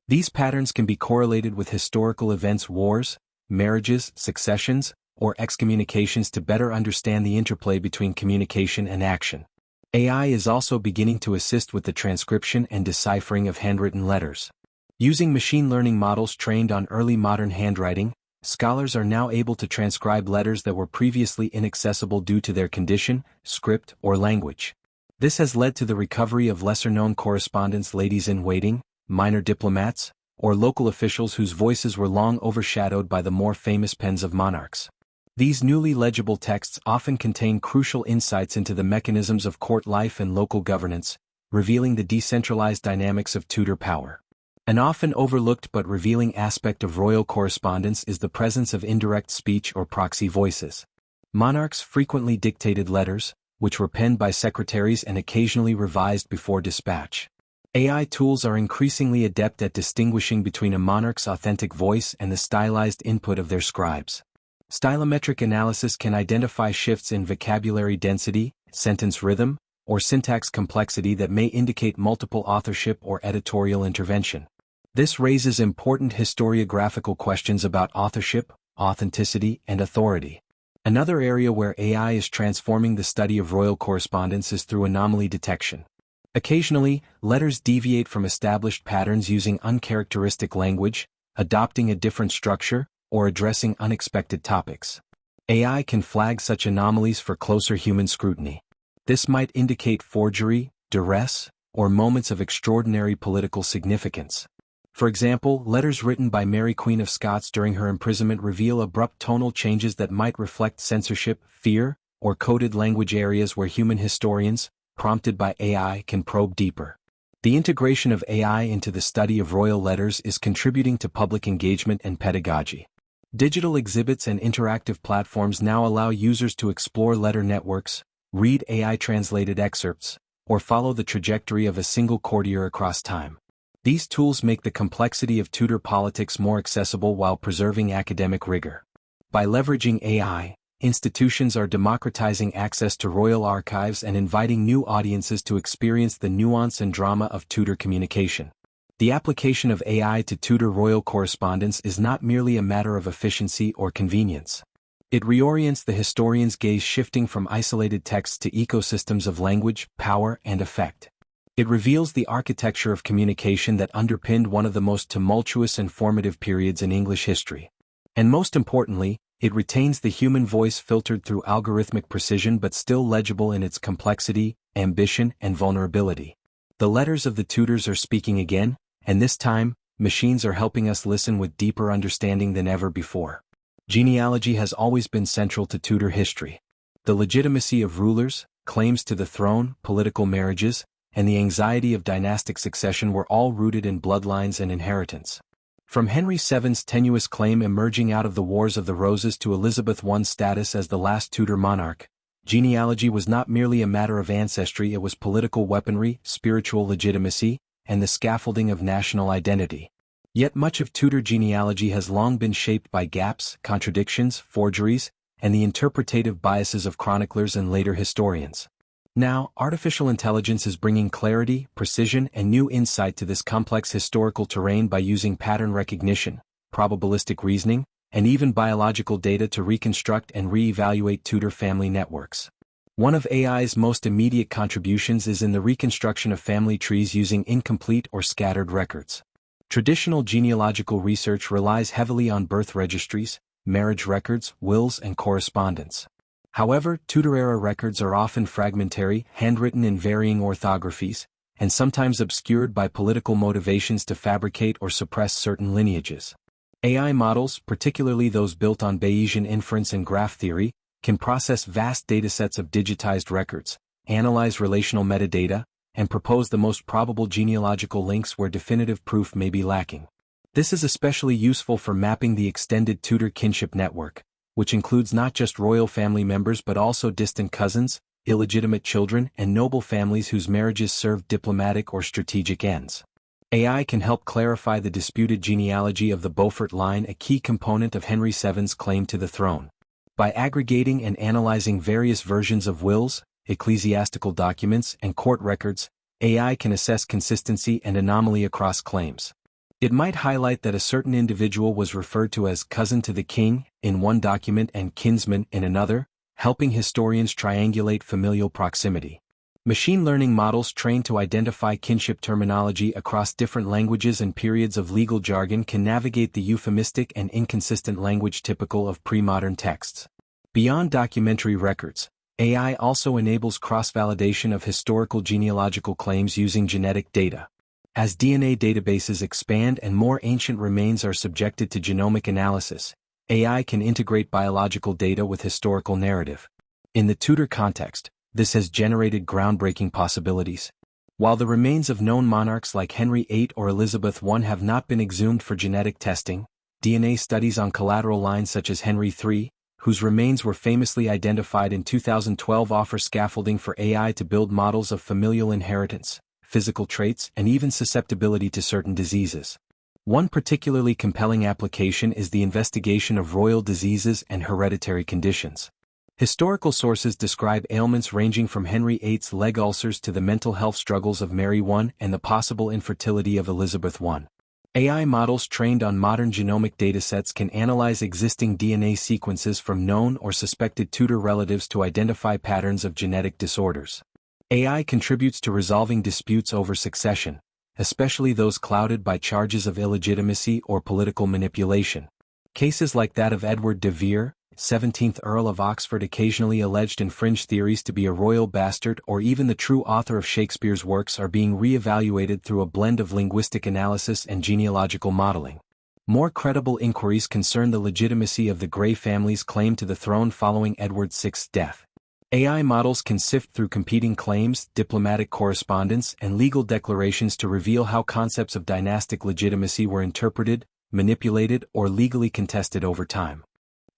These patterns can be correlated with historical events, wars, marriages, successions, or excommunications to better understand the interplay between communication and action. AI is also beginning to assist with the transcription and deciphering of handwritten letters. Using machine learning models trained on early modern handwriting, scholars are now able to transcribe letters that were previously inaccessible due to their condition, script, or language. This has led to the recovery of lesser-known correspondence, ladies-in-waiting, minor diplomats, or local officials whose voices were long overshadowed by the more famous pens of monarchs. These newly legible texts often contain crucial insights into the mechanisms of court life and local governance, revealing the decentralized dynamics of Tudor power. An often overlooked but revealing aspect of royal correspondence is the presence of indirect speech or proxy voices. Monarchs frequently dictated letters, which were penned by secretaries and occasionally revised before dispatch. AI tools are increasingly adept at distinguishing between a monarch's authentic voice and the stylized input of their scribes. Stylometric analysis can identify shifts in vocabulary density, sentence rhythm, or syntax complexity that may indicate multiple authorship or editorial intervention. This raises important historiographical questions about authorship, authenticity, and authority. Another area where AI is transforming the study of royal correspondence is through anomaly detection. Occasionally, letters deviate from established patterns using uncharacteristic language, adopting a different structure, or addressing unexpected topics. AI can flag such anomalies for closer human scrutiny. This might indicate forgery, duress, or moments of extraordinary political significance. For example, letters written by Mary Queen of Scots during her imprisonment reveal abrupt tonal changes that might reflect censorship, fear, or coded language, areas where human historians, prompted by AI, can probe deeper. The integration of AI into the study of royal letters is contributing to public engagement and pedagogy. Digital exhibits and interactive platforms now allow users to explore letter networks, read AI-translated excerpts, or follow the trajectory of a single courtier across time. These tools make the complexity of Tudor politics more accessible while preserving academic rigor. By leveraging AI, institutions are democratizing access to royal archives and inviting new audiences to experience the nuance and drama of Tudor communication. The application of AI to Tudor royal correspondence is not merely a matter of efficiency or convenience. It reorients the historian's gaze, shifting from isolated texts to ecosystems of language, power, and effect. It reveals the architecture of communication that underpinned one of the most tumultuous and formative periods in English history. And most importantly, it retains the human voice, filtered through algorithmic precision but still legible in its complexity, ambition, and vulnerability. The letters of the Tudors are speaking again, and this time, machines are helping us listen with deeper understanding than ever before. Genealogy has always been central to Tudor history. The legitimacy of rulers, claims to the throne, political marriages, and the anxiety of dynastic succession were all rooted in bloodlines and inheritance. From Henry VII's tenuous claim emerging out of the Wars of the Roses to Elizabeth I's status as the last Tudor monarch, genealogy was not merely a matter of ancestry, it was political weaponry, spiritual legitimacy, and the scaffolding of national identity. Yet much of Tudor genealogy has long been shaped by gaps, contradictions, forgeries, and the interpretative biases of chroniclers and later historians. Now, artificial intelligence is bringing clarity, precision, and new insight to this complex historical terrain by using pattern recognition, probabilistic reasoning, and even biological data to reconstruct and re-evaluate Tudor family networks. One of AI's most immediate contributions is in the reconstruction of family trees using incomplete or scattered records. Traditional genealogical research relies heavily on birth registries, marriage records, wills, and correspondence. However, Tudor-era records are often fragmentary, handwritten in varying orthographies, and sometimes obscured by political motivations to fabricate or suppress certain lineages. AI models, particularly those built on Bayesian inference and graph theory, can process vast datasets of digitized records, analyze relational metadata, and propose the most probable genealogical links where definitive proof may be lacking. This is especially useful for mapping the extended Tudor kinship network, which includes not just royal family members but also distant cousins, illegitimate children, and noble families whose marriages served diplomatic or strategic ends. AI can help clarify the disputed genealogy of the Beaufort line, a key component of Henry VII's claim to the throne. By aggregating and analyzing various versions of wills, ecclesiastical documents, and court records, AI can assess consistency and anomaly across claims. It might highlight that a certain individual was referred to as cousin to the king in one document and kinsman in another, helping historians triangulate familial proximity. Machine learning models trained to identify kinship terminology across different languages and periods of legal jargon can navigate the euphemistic and inconsistent language typical of pre-modern texts. Beyond documentary records, AI also enables cross-validation of historical genealogical claims using genetic data. As DNA databases expand and more ancient remains are subjected to genomic analysis, AI can integrate biological data with historical narrative. In the Tudor context, this has generated groundbreaking possibilities. While the remains of known monarchs like Henry VIII or Elizabeth I have not been exhumed for genetic testing, DNA studies on collateral lines such as Henry III, whose remains were famously identified in 2012, offer scaffolding for AI to build models of familial inheritance, physical traits, and even susceptibility to certain diseases. One particularly compelling application is the investigation of royal diseases and hereditary conditions. Historical sources describe ailments ranging from Henry VIII's leg ulcers to the mental health struggles of Mary I and the possible infertility of Elizabeth I. AI models trained on modern genomic datasets can analyze existing DNA sequences from known or suspected Tudor relatives to identify patterns of genetic disorders. AI contributes to resolving disputes over succession, especially those clouded by charges of illegitimacy or political manipulation. Cases like that of Edward de Vere, 17th Earl of Oxford, occasionally alleged in fringe theories to be a royal bastard, or even the true author of Shakespeare's works, are being re-evaluated through a blend of linguistic analysis and genealogical modeling. More credible inquiries concern the legitimacy of the Grey family's claim to the throne following Edward VI's death. AI models can sift through competing claims, diplomatic correspondence, and legal declarations to reveal how concepts of dynastic legitimacy were interpreted, manipulated, or legally contested over time.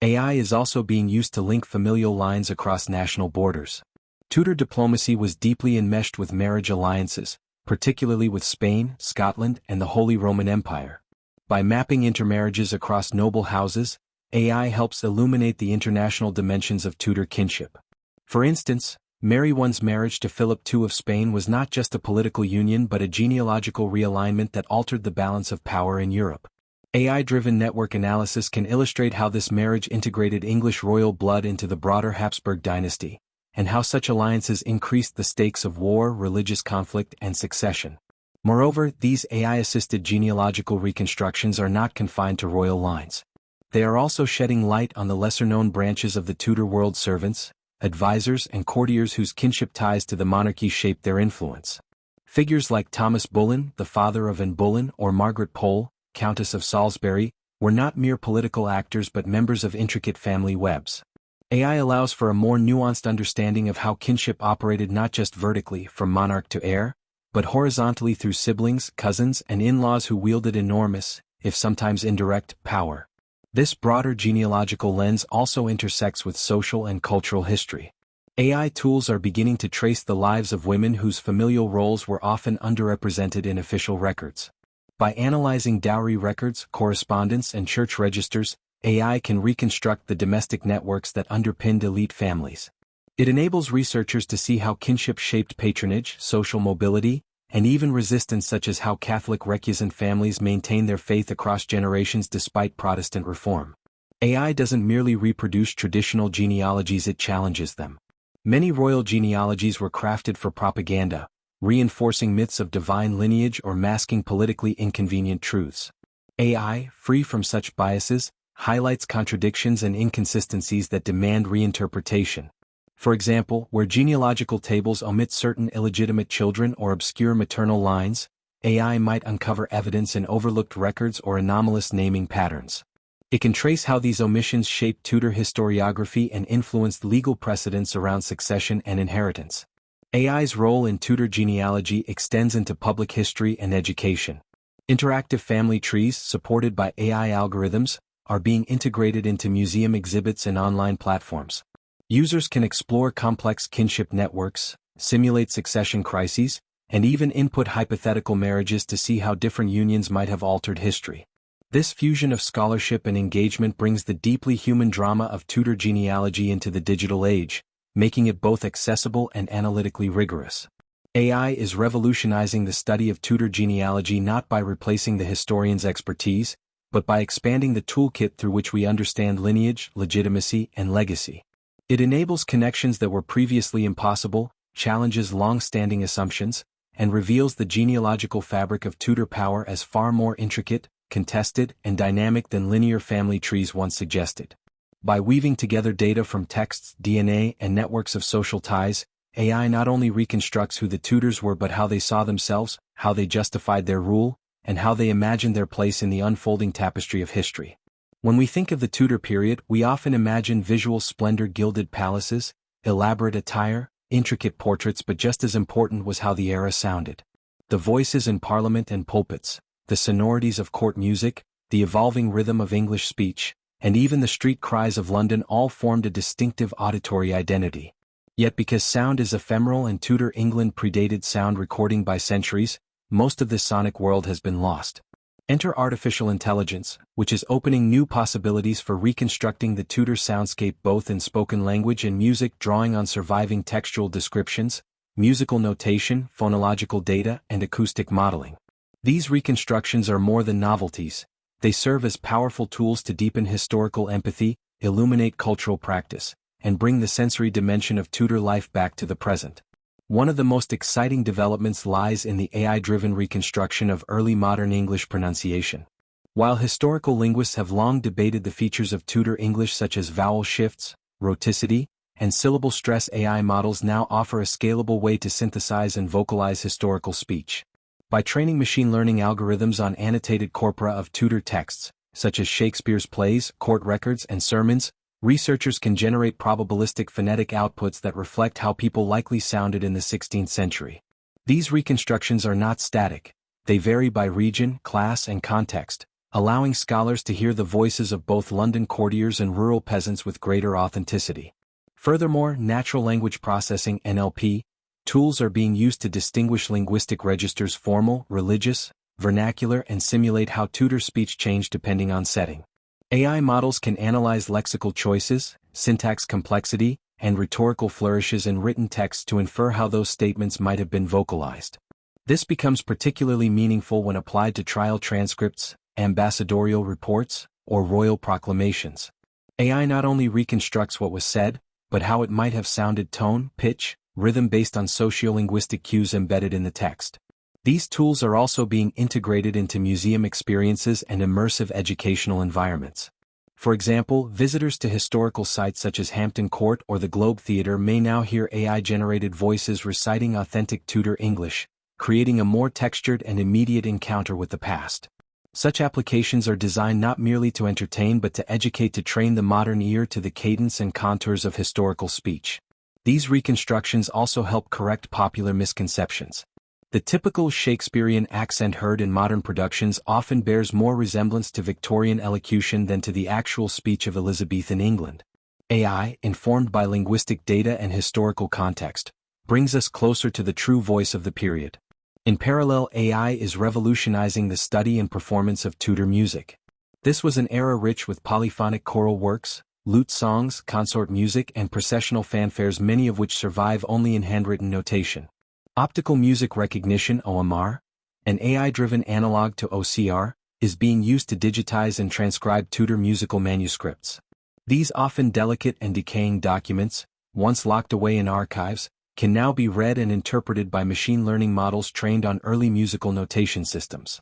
AI is also being used to link familial lines across national borders. Tudor diplomacy was deeply enmeshed with marriage alliances, particularly with Spain, Scotland, and the Holy Roman Empire. By mapping intermarriages across noble houses, AI helps illuminate the international dimensions of Tudor kinship. For instance, Mary I's marriage to Philip II of Spain was not just a political union but a genealogical realignment that altered the balance of power in Europe. AI-driven network analysis can illustrate how this marriage integrated English royal blood into the broader Habsburg dynasty, and how such alliances increased the stakes of war, religious conflict, and succession. Moreover, these AI-assisted genealogical reconstructions are not confined to royal lines. They are also shedding light on the lesser-known branches of the Tudor world: servants, advisors, and courtiers whose kinship ties to the monarchy shaped their influence. Figures like Thomas Bullen, the father of Anne Boleyn, or Margaret Pole, Countess of Salisbury, were not mere political actors but members of intricate family webs. AI allows for a more nuanced understanding of how kinship operated not just vertically from monarch to heir, but horizontally through siblings, cousins, and in-laws who wielded enormous, if sometimes indirect, power. This broader genealogical lens also intersects with social and cultural history. AI tools are beginning to trace the lives of women whose familial roles were often underrepresented in official records. By analyzing dowry records, correspondence, and church registers, AI can reconstruct the domestic networks that underpinned elite families. It enables researchers to see how kinship shaped patronage, social mobility, and even resistance, such as how Catholic recusant families maintain their faith across generations despite Protestant reform. AI doesn't merely reproduce traditional genealogies, it challenges them. Many royal genealogies were crafted for propaganda, reinforcing myths of divine lineage or masking politically inconvenient truths. AI, free from such biases, highlights contradictions and inconsistencies that demand reinterpretation. For example, where genealogical tables omit certain illegitimate children or obscure maternal lines, AI might uncover evidence in overlooked records or anomalous naming patterns. It can trace how these omissions shaped Tudor historiography and influenced legal precedents around succession and inheritance. AI's role in Tudor genealogy extends into public history and education. Interactive family trees, supported by AI algorithms, are being integrated into museum exhibits and online platforms. Users can explore complex kinship networks, simulate succession crises, and even input hypothetical marriages to see how different unions might have altered history. This fusion of scholarship and engagement brings the deeply human drama of Tudor genealogy into the digital age, making it both accessible and analytically rigorous. AI is revolutionizing the study of Tudor genealogy not by replacing the historian's expertise, but by expanding the toolkit through which we understand lineage, legitimacy, and legacy. It enables connections that were previously impossible, challenges long-standing assumptions, and reveals the genealogical fabric of Tudor power as far more intricate, contested, and dynamic than linear family trees once suggested. By weaving together data from texts, DNA, and networks of social ties, AI not only reconstructs who the Tudors were but how they saw themselves, how they justified their rule, and how they imagined their place in the unfolding tapestry of history. When we think of the Tudor period, we often imagine visual splendor, gilded palaces, elaborate attire, intricate portraits, but just as important was how the era sounded. The voices in parliament and pulpits, the sonorities of court music, the evolving rhythm of English speech, and even the street cries of London all formed a distinctive auditory identity. Yet because sound is ephemeral and Tudor England predated sound recording by centuries, most of this sonic world has been lost. Enter artificial intelligence, which is opening new possibilities for reconstructing the Tudor soundscape both in spoken language and music, drawing on surviving textual descriptions, musical notation, phonological data, and acoustic modeling. These reconstructions are more than novelties. They serve as powerful tools to deepen historical empathy, illuminate cultural practice, and bring the sensory dimension of Tudor life back to the present. One of the most exciting developments lies in the AI-driven reconstruction of early modern English pronunciation. While historical linguists have long debated the features of Tudor English such as vowel shifts, rhoticity, and syllable stress, AI models now offer a scalable way to synthesize and vocalize historical speech. By training machine learning algorithms on annotated corpora of Tudor texts, such as Shakespeare's plays, court records, and sermons, researchers can generate probabilistic phonetic outputs that reflect how people likely sounded in the 16th century. These reconstructions are not static. They vary by region, class, and context, allowing scholars to hear the voices of both London courtiers and rural peasants with greater authenticity. Furthermore, natural language processing (NLP) tools are being used to distinguish linguistic registers: formal, religious, vernacular, and simulate how Tudor speech changed depending on setting. AI models can analyze lexical choices, syntax complexity, and rhetorical flourishes in written text to infer how those statements might have been vocalized. This becomes particularly meaningful when applied to trial transcripts, ambassadorial reports, or royal proclamations. AI not only reconstructs what was said, but how it might have sounded: tone, pitch, rhythm based on sociolinguistic cues embedded in the text. These tools are also being integrated into museum experiences and immersive educational environments. For example, visitors to historical sites such as Hampton Court or the Globe Theatre may now hear AI-generated voices reciting authentic Tudor English, creating a more textured and immediate encounter with the past. Such applications are designed not merely to entertain but to educate, to train the modern ear to the cadence and contours of historical speech. These reconstructions also help correct popular misconceptions. The typical Shakespearean accent heard in modern productions often bears more resemblance to Victorian elocution than to the actual speech of Elizabethan England. AI, informed by linguistic data and historical context, brings us closer to the true voice of the period. In parallel, AI is revolutionizing the study and performance of Tudor music. This was an era rich with polyphonic choral works, lute songs, consort music, and processional fanfares, many of which survive only in handwritten notation. Optical music recognition (OMR), an AI-driven analog to OCR, is being used to digitize and transcribe Tudor musical manuscripts. These often delicate and decaying documents, once locked away in archives, can now be read and interpreted by machine learning models trained on early musical notation systems.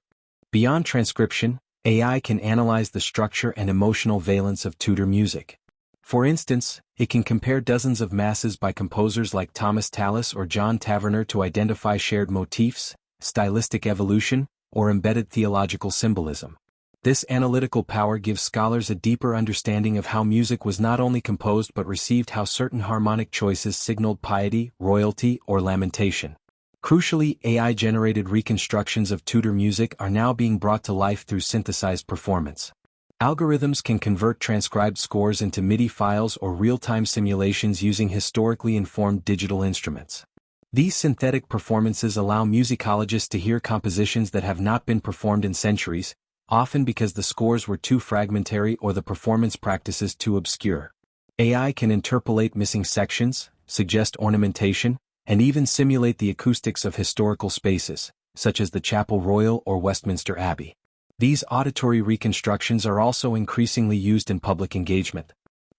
Beyond transcription, AI can analyze the structure and emotional valence of Tudor music. For instance, it can compare dozens of masses by composers like Thomas Tallis or John Taverner to identify shared motifs, stylistic evolution, or embedded theological symbolism. This analytical power gives scholars a deeper understanding of how music was not only composed but received, how certain harmonic choices signaled piety, royalty, or lamentation. Crucially, AI-generated reconstructions of Tudor music are now being brought to life through synthesized performance. Algorithms can convert transcribed scores into MIDI files or real-time simulations using historically informed digital instruments. These synthetic performances allow musicologists to hear compositions that have not been performed in centuries, often because the scores were too fragmentary or the performance practices too obscure. AI can interpolate missing sections, suggest ornamentation, and even simulate the acoustics of historical spaces, such as the Chapel Royal or Westminster Abbey. These auditory reconstructions are also increasingly used in public engagement.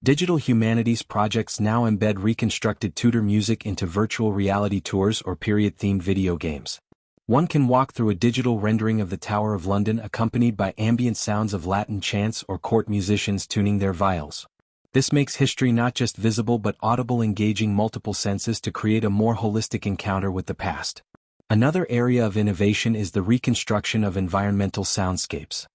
Digital humanities projects now embed reconstructed Tudor music into virtual reality tours or period-themed video games. One can walk through a digital rendering of the Tower of London accompanied by ambient sounds of Latin chants or court musicians tuning their viols. This makes history not just visible but audible, engaging multiple senses to create a more holistic encounter with the past. Another area of innovation is the reconstruction of environmental soundscapes.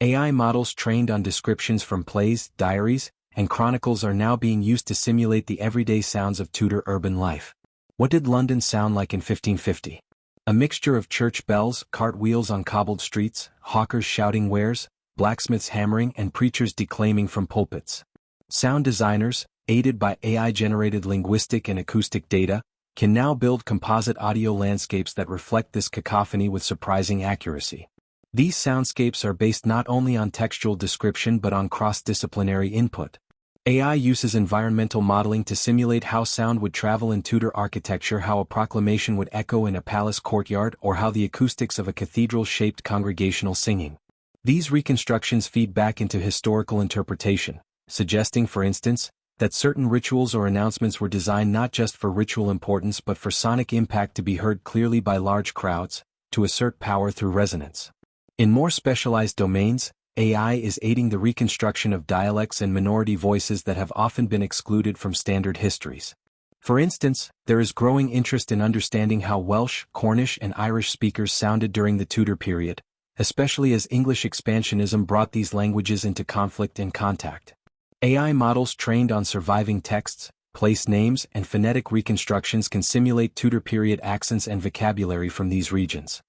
AI models trained on descriptions from plays, diaries, and chronicles are now being used to simulate the everyday sounds of Tudor urban life. What did London sound like in 1550? A mixture of church bells, cartwheels on cobbled streets, hawkers shouting wares, blacksmiths hammering, and preachers declaiming from pulpits. Sound designers, aided by AI-generated linguistic and acoustic data, can now build composite audio landscapes that reflect this cacophony with surprising accuracy. These soundscapes are based not only on textual description but on cross-disciplinary input. AI uses environmental modeling to simulate how sound would travel in Tudor architecture, how a proclamation would echo in a palace courtyard, or how the acoustics of a cathedral shaped congregational singing. These reconstructions feed back into historical interpretation, suggesting, for instance, that certain rituals or announcements were designed not just for ritual importance but for sonic impact, to be heard clearly by large crowds, to assert power through resonance. In more specialized domains, AI is aiding the reconstruction of dialects and minority voices that have often been excluded from standard histories. For instance, there is growing interest in understanding how Welsh, Cornish, and Irish speakers sounded during the Tudor period, especially as English expansionism brought these languages into conflict and contact. AI models trained on surviving texts, place names, and phonetic reconstructions can simulate Tudor period accents and vocabulary from these regions.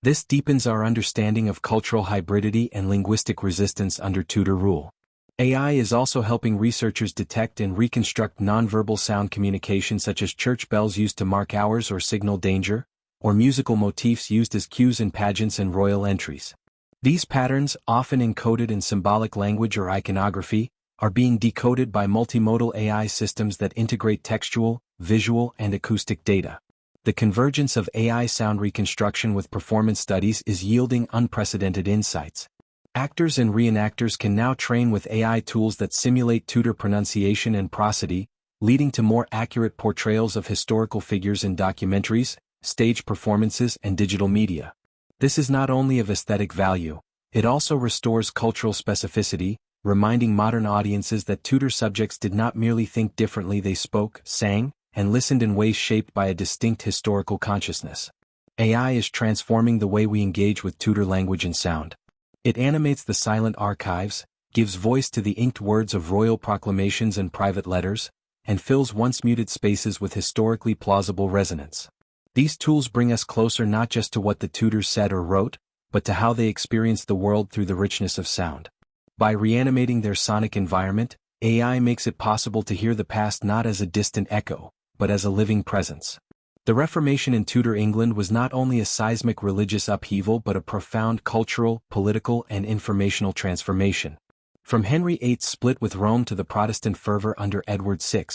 This deepens our understanding of cultural hybridity and linguistic resistance under Tudor rule. AI is also helping researchers detect and reconstruct nonverbal sound communication, such as church bells used to mark hours or signal danger, or musical motifs used as cues in pageants and royal entries. These patterns, often encoded in symbolic language or iconography, are being decoded by multimodal AI systems that integrate textual, visual, and acoustic data. The convergence of AI sound reconstruction with performance studies is yielding unprecedented insights. Actors and reenactors can now train with AI tools that simulate Tudor pronunciation and prosody, leading to more accurate portrayals of historical figures in documentaries, stage performances, and digital media. This is not only of aesthetic value, it also restores cultural specificity, reminding modern audiences that Tudor subjects did not merely think differently, they spoke, sang, and listened in ways shaped by a distinct historical consciousness. AI is transforming the way we engage with Tudor language and sound. It animates the silent archives, gives voice to the inked words of royal proclamations and private letters, and fills once muted spaces with historically plausible resonance. These tools bring us closer not just to what the Tudors said or wrote, but to how they experienced the world through the richness of sound. By reanimating their sonic environment, AI makes it possible to hear the past not as a distant echo, but as a living presence. The Reformation in Tudor England was not only a seismic religious upheaval but a profound cultural, political, and informational transformation. From Henry VIII's split with Rome to the Protestant fervor under Edward VI,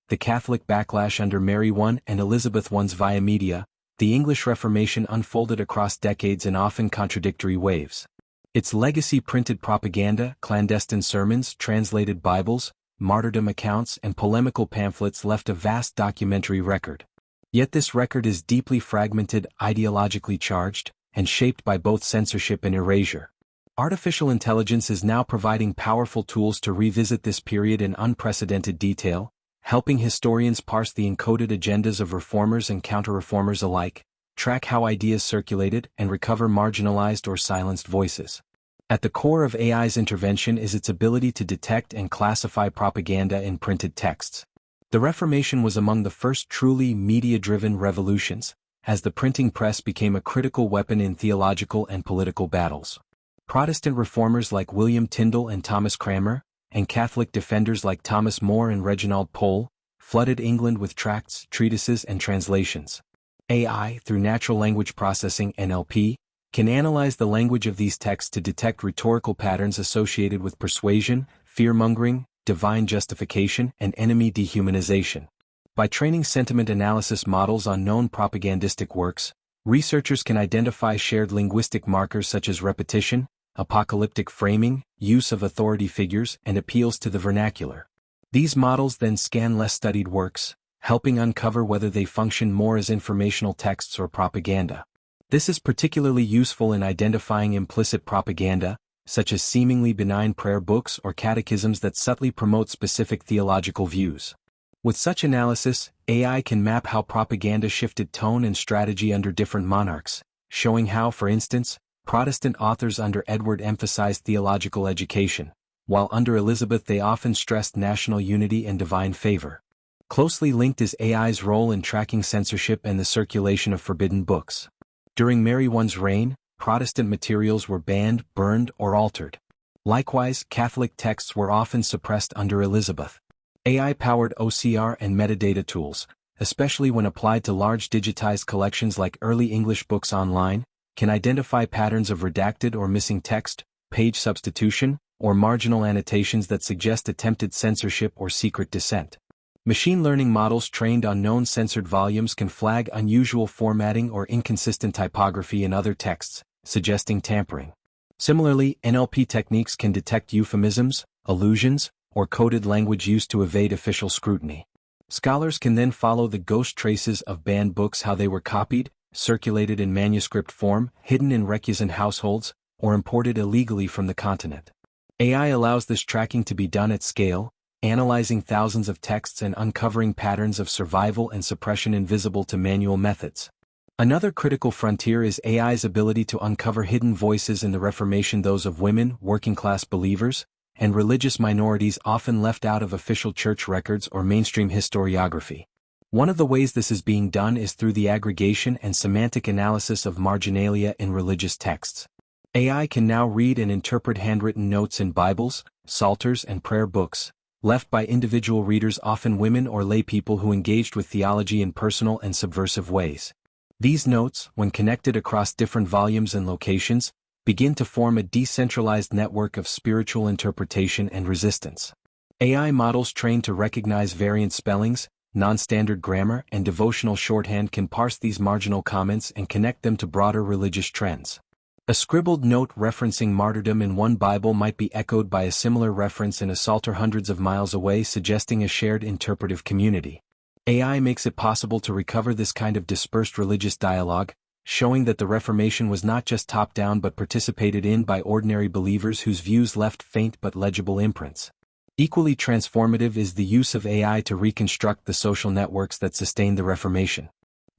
the Catholic backlash under Mary I and Elizabeth I's via media, the English Reformation unfolded across decades in often contradictory waves. Its legacy printed propaganda, clandestine sermons, translated Bibles, martyrdom accounts, and polemical pamphlets left a vast documentary record. Yet this record is deeply fragmented, ideologically charged, and shaped by both censorship and erasure. Artificial intelligence is now providing powerful tools to revisit this period in unprecedented detail, helping historians parse the encoded agendas of reformers and counter-reformers alike, track how ideas circulated, and recover marginalized or silenced voices. At the core of AI's intervention is its ability to detect and classify propaganda in printed texts. The Reformation was among the first truly media-driven revolutions, as the printing press became a critical weapon in theological and political battles. Protestant reformers like William Tyndale and Thomas Cranmer, and Catholic defenders like Thomas More and Reginald Pole, flooded England with tracts, treatises, and translations. AI, through natural language processing (NLP), can analyze the language of these texts to detect rhetorical patterns associated with persuasion, fear-mongering, divine justification, and enemy dehumanization. By training sentiment analysis models on known propagandistic works, researchers can identify shared linguistic markers such as repetition, apocalyptic framing, use of authority figures, and appeals to the vernacular. These models then scan less studied works, helping uncover whether they function more as informational texts or propaganda. This is particularly useful in identifying implicit propaganda, such as seemingly benign prayer books or catechisms that subtly promote specific theological views. With such analysis, AI can map how propaganda shifted tone and strategy under different monarchs, showing how, for instance, Protestant authors under Edward emphasized theological education, while under Elizabeth they often stressed national unity and divine favor. Closely linked is AI's role in tracking censorship and the circulation of forbidden books. During Mary I's reign, Protestant materials were banned, burned, or altered. Likewise, Catholic texts were often suppressed under Elizabeth. AI-powered OCR and metadata tools, especially when applied to large digitized collections like early English books online, can identify patterns of redacted or missing text, page substitution, or marginal annotations that suggest attempted censorship or secret dissent. Machine learning models trained on known censored volumes can flag unusual formatting or inconsistent typography in other texts, suggesting tampering. Similarly, NLP techniques can detect euphemisms, allusions, or coded language used to evade official scrutiny. Scholars can then follow the ghost traces of banned books, how they were copied, circulated in manuscript form, hidden in recusant households, or imported illegally from the continent. AI allows this tracking to be done at scale, analyzing thousands of texts and uncovering patterns of survival and suppression invisible to manual methods. Another critical frontier is AI's ability to uncover hidden voices in the Reformation, those of women, working-class believers, and religious minorities often left out of official church records or mainstream historiography. One of the ways this is being done is through the aggregation and semantic analysis of marginalia in religious texts. AI can now read and interpret handwritten notes in Bibles, psalters, and prayer books, left by individual readers, often women or lay people who engaged with theology in personal and subversive ways. These notes, when connected across different volumes and locations, begin to form a decentralized network of spiritual interpretation and resistance. AI models trained to recognize variant spellings, non-standard grammar, and devotional shorthand can parse these marginal comments and connect them to broader religious trends. A scribbled note referencing martyrdom in one Bible might be echoed by a similar reference in a psalter hundreds of miles away, suggesting a shared interpretive community. AI makes it possible to recover this kind of dispersed religious dialogue, showing that the Reformation was not just top-down but participated in by ordinary believers whose views left faint but legible imprints. Equally transformative is the use of AI to reconstruct the social networks that sustained the Reformation.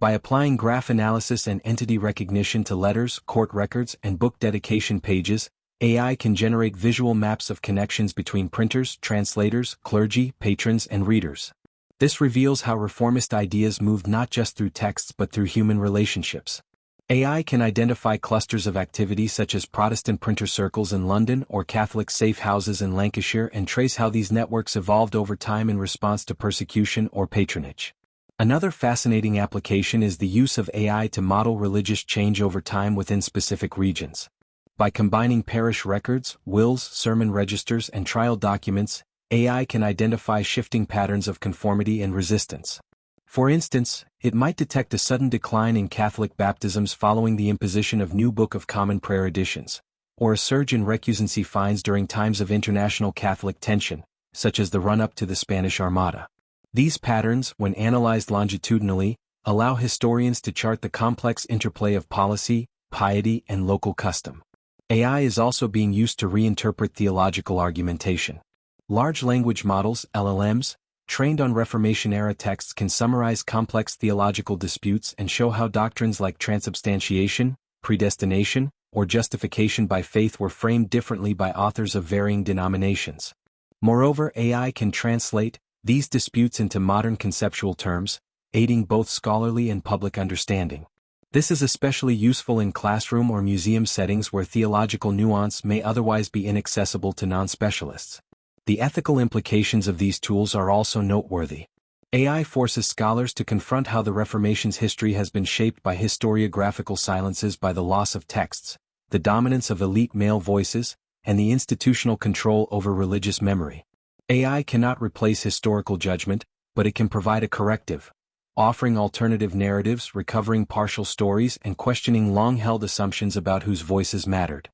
By applying graph analysis and entity recognition to letters, court records, and book dedication pages, AI can generate visual maps of connections between printers, translators, clergy, patrons, and readers. This reveals how reformist ideas moved not just through texts but through human relationships. AI can identify clusters of activity such as Protestant printer circles in London or Catholic safe houses in Lancashire and trace how these networks evolved over time in response to persecution or patronage. Another fascinating application is the use of AI to model religious change over time within specific regions. By combining parish records, wills, sermon registers, and trial documents, AI can identify shifting patterns of conformity and resistance. For instance, it might detect a sudden decline in Catholic baptisms following the imposition of new Book of Common Prayer editions, or a surge in recusancy fines during times of international Catholic tension, such as the run-up to the Spanish Armada. These patterns, when analyzed longitudinally, allow historians to chart the complex interplay of policy, piety, and local custom. AI is also being used to reinterpret theological argumentation. Large language models, LLMs, trained on Reformation-era texts can summarize complex theological disputes and show how doctrines like transubstantiation, predestination, or justification by faith were framed differently by authors of varying denominations. Moreover, AI can translate these disputes into modern conceptual terms, aiding both scholarly and public understanding. This is especially useful in classroom or museum settings where theological nuance may otherwise be inaccessible to non-specialists. The ethical implications of these tools are also noteworthy. AI forces scholars to confront how the Reformation's history has been shaped by historiographical silences, by the loss of texts, the dominance of elite male voices, and the institutional control over religious memory. AI cannot replace historical judgment, but it can provide a corrective, offering alternative narratives, recovering partial stories, and questioning long-held assumptions about whose voices mattered.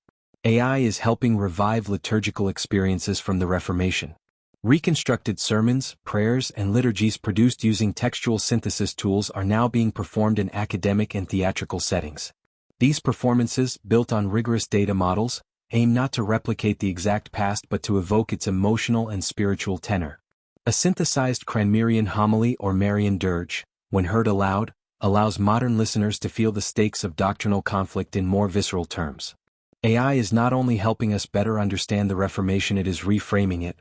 AI is helping revive liturgical experiences from the Reformation. Reconstructed sermons, prayers, and liturgies produced using textual synthesis tools are now being performed in academic and theatrical settings. These performances, built on rigorous data models, aim not to replicate the exact past but to evoke its emotional and spiritual tenor. A synthesized Cranmerian homily or Marian dirge, when heard aloud, allows modern listeners to feel the stakes of doctrinal conflict in more visceral terms. AI is not only helping us better understand the Reformation, it is reframing it.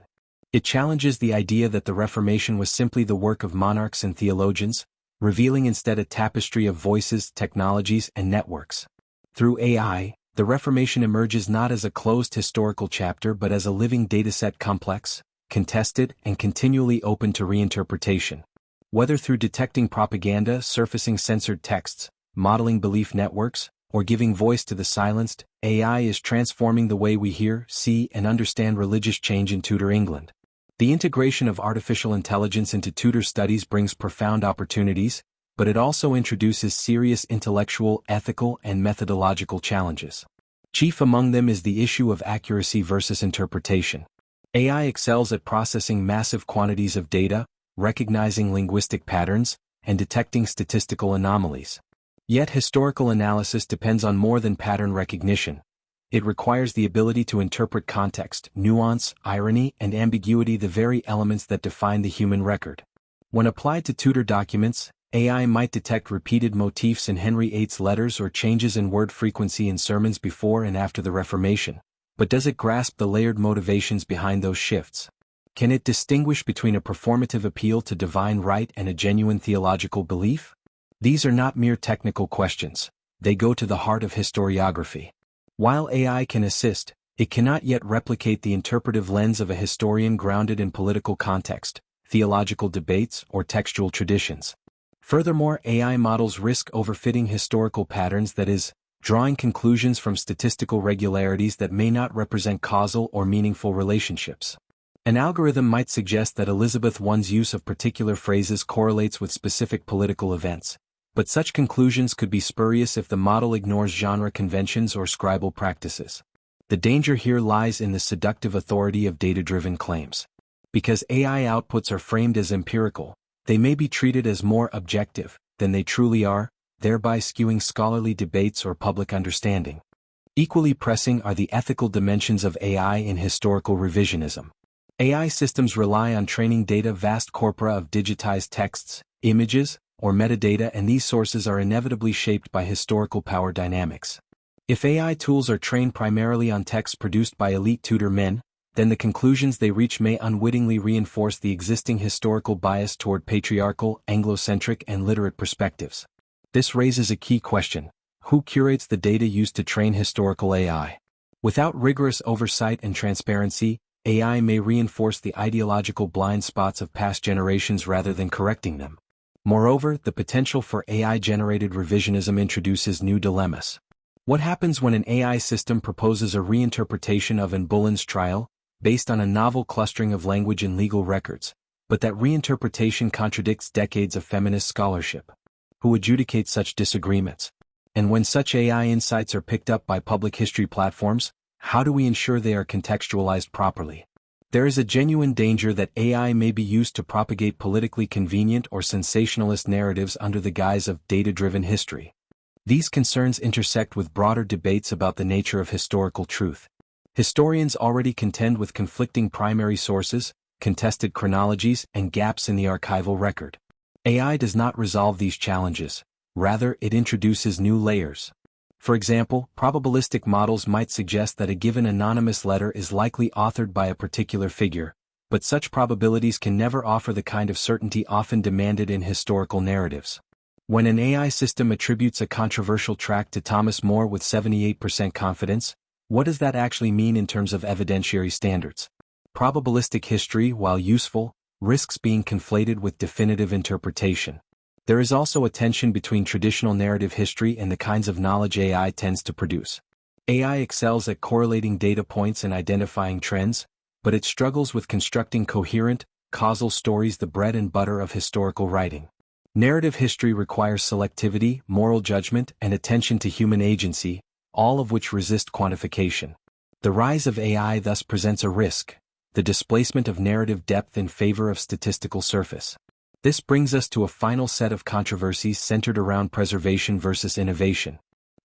It challenges the idea that the Reformation was simply the work of monarchs and theologians, revealing instead a tapestry of voices, technologies, and networks. Through AI, the Reformation emerges not as a closed historical chapter but as a living dataset, complex, contested, and continually open to reinterpretation. Whether through detecting propaganda, surfacing censored texts, modeling belief networks, or giving voice to the silenced, AI is transforming the way we hear, see, and understand religious change in Tudor England. The integration of artificial intelligence into Tudor studies brings profound opportunities, but it also introduces serious intellectual, ethical, and methodological challenges. Chief among them is the issue of accuracy versus interpretation. AI excels at processing massive quantities of data, recognizing linguistic patterns, and detecting statistical anomalies. Yet historical analysis depends on more than pattern recognition. It requires the ability to interpret context, nuance, irony, and ambiguity, the very elements that define the human record. When applied to Tudor documents, AI might detect repeated motifs in Henry VIII's letters or changes in word frequency in sermons before and after the Reformation. But does it grasp the layered motivations behind those shifts? Can it distinguish between a performative appeal to divine right and a genuine theological belief? These are not mere technical questions, they go to the heart of historiography. While AI can assist, it cannot yet replicate the interpretive lens of a historian grounded in political context, theological debates, or textual traditions. Furthermore, AI models risk overfitting historical patterns, that is, drawing conclusions from statistical regularities that may not represent causal or meaningful relationships. An algorithm might suggest that Elizabeth I's use of particular phrases correlates with specific political events, but such conclusions could be spurious if the model ignores genre conventions or scribal practices. The danger here lies in the seductive authority of data-driven claims. Because AI outputs are framed as empirical, they may be treated as more objective than they truly are, thereby skewing scholarly debates or public understanding. Equally pressing are the ethical dimensions of AI in historical revisionism. AI systems rely on training data, vast corpora of digitized texts, images, or metadata, and these sources are inevitably shaped by historical power dynamics. If AI tools are trained primarily on texts produced by elite Tudor men, then the conclusions they reach may unwittingly reinforce the existing historical bias toward patriarchal, Anglo-centric, and literate perspectives. This raises a key question: who curates the data used to train historical AI? Without rigorous oversight and transparency, AI may reinforce the ideological blind spots of past generations rather than correcting them. Moreover, the potential for AI-generated revisionism introduces new dilemmas. What happens when an AI system proposes a reinterpretation of Anne Boleyn's trial, based on a novel clustering of language in legal records, but that reinterpretation contradicts decades of feminist scholarship? Who adjudicates such disagreements? And when such AI insights are picked up by public history platforms, how do we ensure they are contextualized properly? There is a genuine danger that AI may be used to propagate politically convenient or sensationalist narratives under the guise of data-driven history. These concerns intersect with broader debates about the nature of historical truth. Historians already contend with conflicting primary sources, contested chronologies, and gaps in the archival record. AI does not resolve these challenges, rather it introduces new layers. For example, probabilistic models might suggest that a given anonymous letter is likely authored by a particular figure, but such probabilities can never offer the kind of certainty often demanded in historical narratives. When an AI system attributes a controversial tract to Thomas More with 78% confidence, what does that actually mean in terms of evidentiary standards? Probabilistic history, while useful, risks being conflated with definitive interpretation. There is also a tension between traditional narrative history and the kinds of knowledge AI tends to produce. AI excels at correlating data points and identifying trends, but it struggles with constructing coherent, causal stories, the bread and butter of historical writing. Narrative history requires selectivity, moral judgment, and attention to human agency, all of which resist quantification. The rise of AI thus presents a risk: the displacement of narrative depth in favor of statistical surface. This brings us to a final set of controversies centered around preservation versus innovation.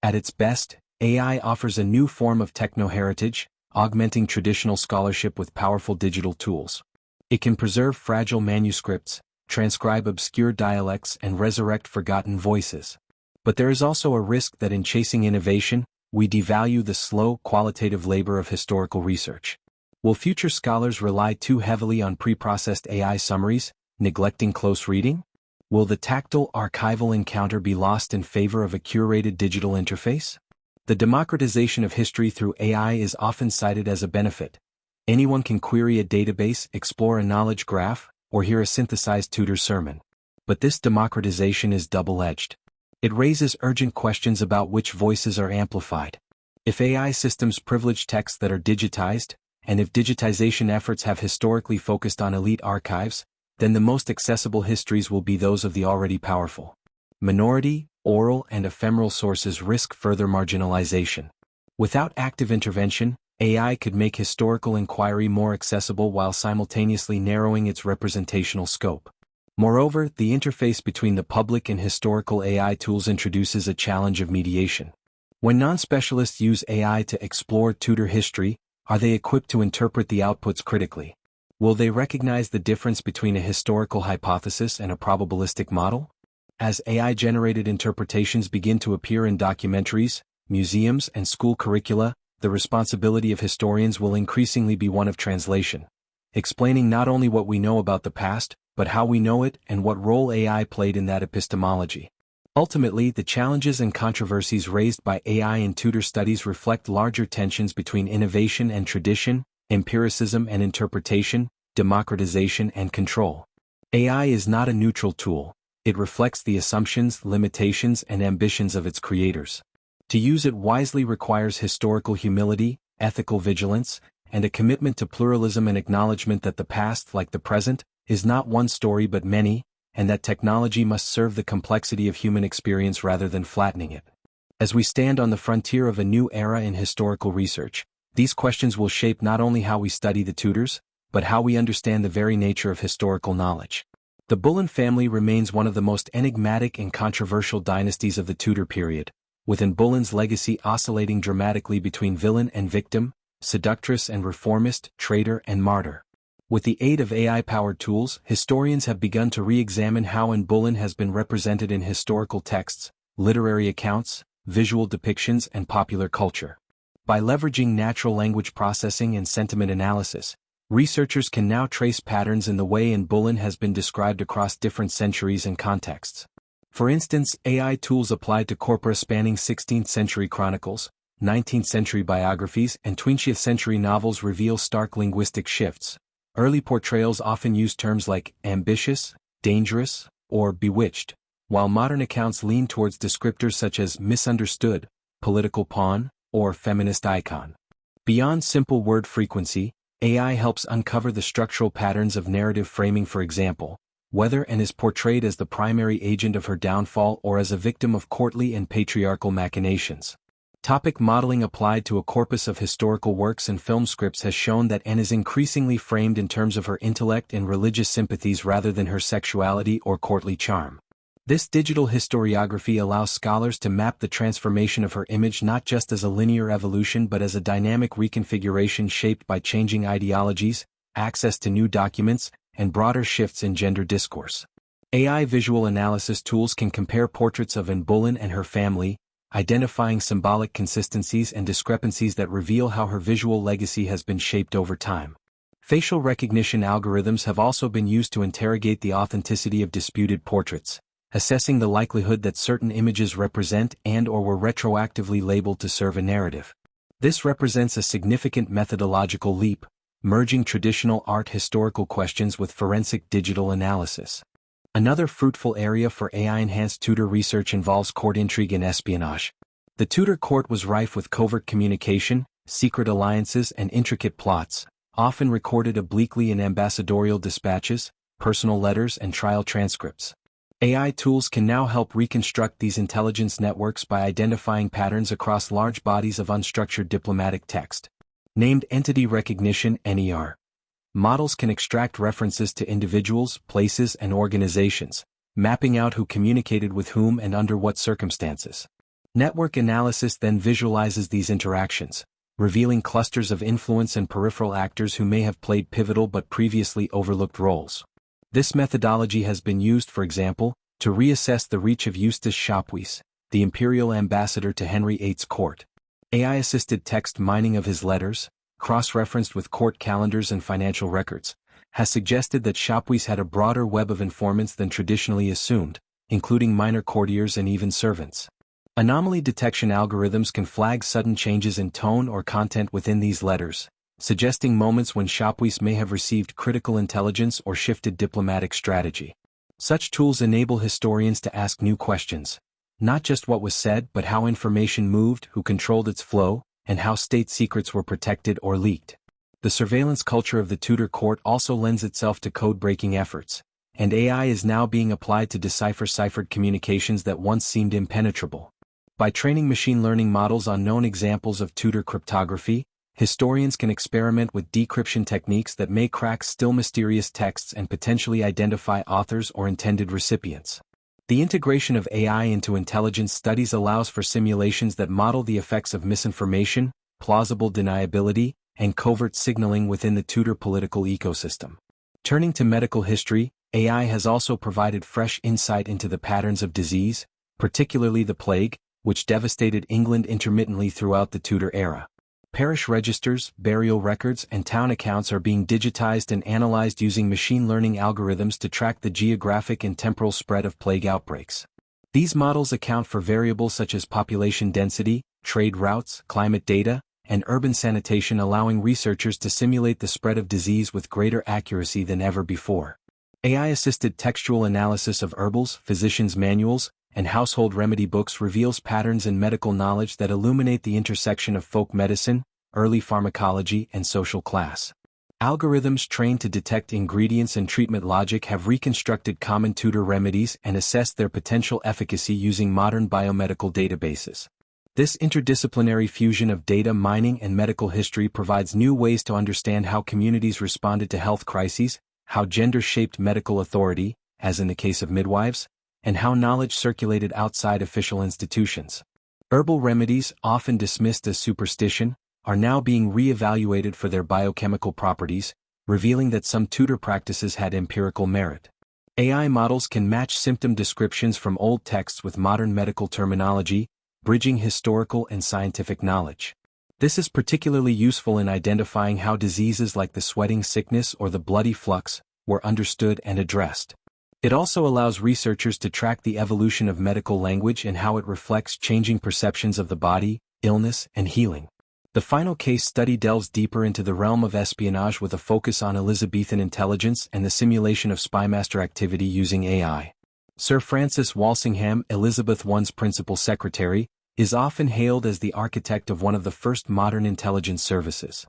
At its best, AI offers a new form of techno-heritage, augmenting traditional scholarship with powerful digital tools. It can preserve fragile manuscripts, transcribe obscure dialects, and resurrect forgotten voices. But there is also a risk that in chasing innovation, we devalue the slow, qualitative labor of historical research. Will future scholars rely too heavily on pre-processed AI summaries, neglecting close reading? Will the tactile archival encounter be lost in favor of a curated digital interface? The democratization of history through AI is often cited as a benefit. Anyone can query a database, explore a knowledge graph, or hear a synthesized Tudor sermon. But this democratization is double-edged. It raises urgent questions about which voices are amplified. If AI systems privilege texts that are digitized, and if digitization efforts have historically focused on elite archives, then the most accessible histories will be those of the already powerful. Minority, oral, and ephemeral sources risk further marginalization. Without active intervention, AI could make historical inquiry more accessible while simultaneously narrowing its representational scope. Moreover, the interface between the public and historical AI tools introduces a challenge of mediation. When non-specialists use AI to explore Tudor history, are they equipped to interpret the outputs critically? Will they recognize the difference between a historical hypothesis and a probabilistic model? As AI-generated interpretations begin to appear in documentaries, museums, and school curricula, the responsibility of historians will increasingly be one of translation, explaining not only what we know about the past, but how we know it and what role AI played in that epistemology. Ultimately, the challenges and controversies raised by AI in Tudor studies reflect larger tensions between innovation and tradition, empiricism and interpretation, democratization and control. AI is not a neutral tool. It reflects the assumptions, limitations, and ambitions of its creators. To use it wisely requires historical humility, ethical vigilance, and a commitment to pluralism and acknowledgement that the past, like the present, is not one story but many, and that technology must serve the complexity of human experience rather than flattening it. As we stand on the frontier of a new era in historical research, these questions will shape not only how we study the Tudors, but how we understand the very nature of historical knowledge. The Boleyn family remains one of the most enigmatic and controversial dynasties of the Tudor period, with Anne Boleyn's legacy oscillating dramatically between villain and victim, seductress and reformist, traitor and martyr. With the aid of AI-powered tools, historians have begun to re-examine how Anne Boleyn has been represented in historical texts, literary accounts, visual depictions, and popular culture. By leveraging natural language processing and sentiment analysis, researchers can now trace patterns in the way Anne Boleyn has been described across different centuries and contexts. For instance, AI tools applied to corpora spanning 16th-century chronicles, 19th-century biographies, and 20th-century novels reveal stark linguistic shifts. Early portrayals often use terms like ambitious, dangerous, or bewitched, while modern accounts lean towards descriptors such as misunderstood, political pawn, or feminist icon. Beyond simple word frequency, AI helps uncover the structural patterns of narrative framing. For example, whether Anne is portrayed as the primary agent of her downfall or as a victim of courtly and patriarchal machinations. Topic modeling applied to a corpus of historical works and film scripts has shown that Anne is increasingly framed in terms of her intellect and religious sympathies rather than her sexuality or courtly charm. This digital historiography allows scholars to map the transformation of her image not just as a linear evolution but as a dynamic reconfiguration shaped by changing ideologies, access to new documents, and broader shifts in gender discourse. AI visual analysis tools can compare portraits of Anne Boleyn and her family, identifying symbolic consistencies and discrepancies that reveal how her visual legacy has been shaped over time. Facial recognition algorithms have also been used to interrogate the authenticity of disputed portraits, assessing the likelihood that certain images represent and/or were retroactively labeled to serve a narrative. This represents a significant methodological leap, merging traditional art historical questions with forensic digital analysis. Another fruitful area for AI-enhanced Tudor research involves court intrigue and espionage. The Tudor court was rife with covert communication, secret alliances, and intricate plots, often recorded obliquely in ambassadorial dispatches, personal letters, and trial transcripts. AI tools can now help reconstruct these intelligence networks by identifying patterns across large bodies of unstructured diplomatic text. Named Entity Recognition (NER). Models can extract references to individuals, places, and organizations, mapping out who communicated with whom and under what circumstances. Network analysis then visualizes these interactions, revealing clusters of influence and peripheral actors who may have played pivotal but previously overlooked roles. This methodology has been used, for example, to reassess the reach of Eustace Chapuis, the imperial ambassador to Henry VIII's court. AI-assisted text mining of his letters, cross-referenced with court calendars and financial records, has suggested that Chapuis had a broader web of informants than traditionally assumed, including minor courtiers and even servants. Anomaly detection algorithms can flag sudden changes in tone or content within these letters, suggesting moments when Chapuis may have received critical intelligence or shifted diplomatic strategy. Such tools enable historians to ask new questions, not just what was said but how information moved, who controlled its flow, and how state secrets were protected or leaked. The surveillance culture of the Tudor court also lends itself to code-breaking efforts, and AI is now being applied to decipher ciphered communications that once seemed impenetrable. By training machine learning models on known examples of Tudor cryptography, historians can experiment with decryption techniques that may crack still mysterious texts and potentially identify authors or intended recipients. The integration of AI into intelligence studies allows for simulations that model the effects of misinformation, plausible deniability, and covert signaling within the Tudor political ecosystem. Turning to medical history, AI has also provided fresh insight into the patterns of disease, particularly the plague, which devastated England intermittently throughout the Tudor era. Parish registers, burial records, and town accounts are being digitized and analyzed using machine learning algorithms to track the geographic and temporal spread of plague outbreaks. These models account for variables such as population density, trade routes, climate data, and urban sanitation, allowing researchers to simulate the spread of disease with greater accuracy than ever before. AI-assisted textual analysis of herbals, physicians' manuals, and household remedy books reveals patterns in medical knowledge that illuminate the intersection of folk medicine, early pharmacology, and social class. Algorithms trained to detect ingredients and treatment logic have reconstructed common Tudor remedies and assessed their potential efficacy using modern biomedical databases. This interdisciplinary fusion of data mining and medical history provides new ways to understand how communities responded to health crises, how gender shaped medical authority, as in the case of midwives, and how knowledge circulated outside official institutions. Herbal remedies, often dismissed as superstition, are now being re-evaluated for their biochemical properties, revealing that some Tudor practices had empirical merit. AI models can match symptom descriptions from old texts with modern medical terminology, bridging historical and scientific knowledge. This is particularly useful in identifying how diseases like the sweating sickness or the bloody flux were understood and addressed. It also allows researchers to track the evolution of medical language and how it reflects changing perceptions of the body, illness, and healing. The final case study delves deeper into the realm of espionage with a focus on Elizabethan intelligence and the simulation of spymaster activity using AI. Sir Francis Walsingham, Elizabeth I's principal secretary, is often hailed as the architect of one of the first modern intelligence services.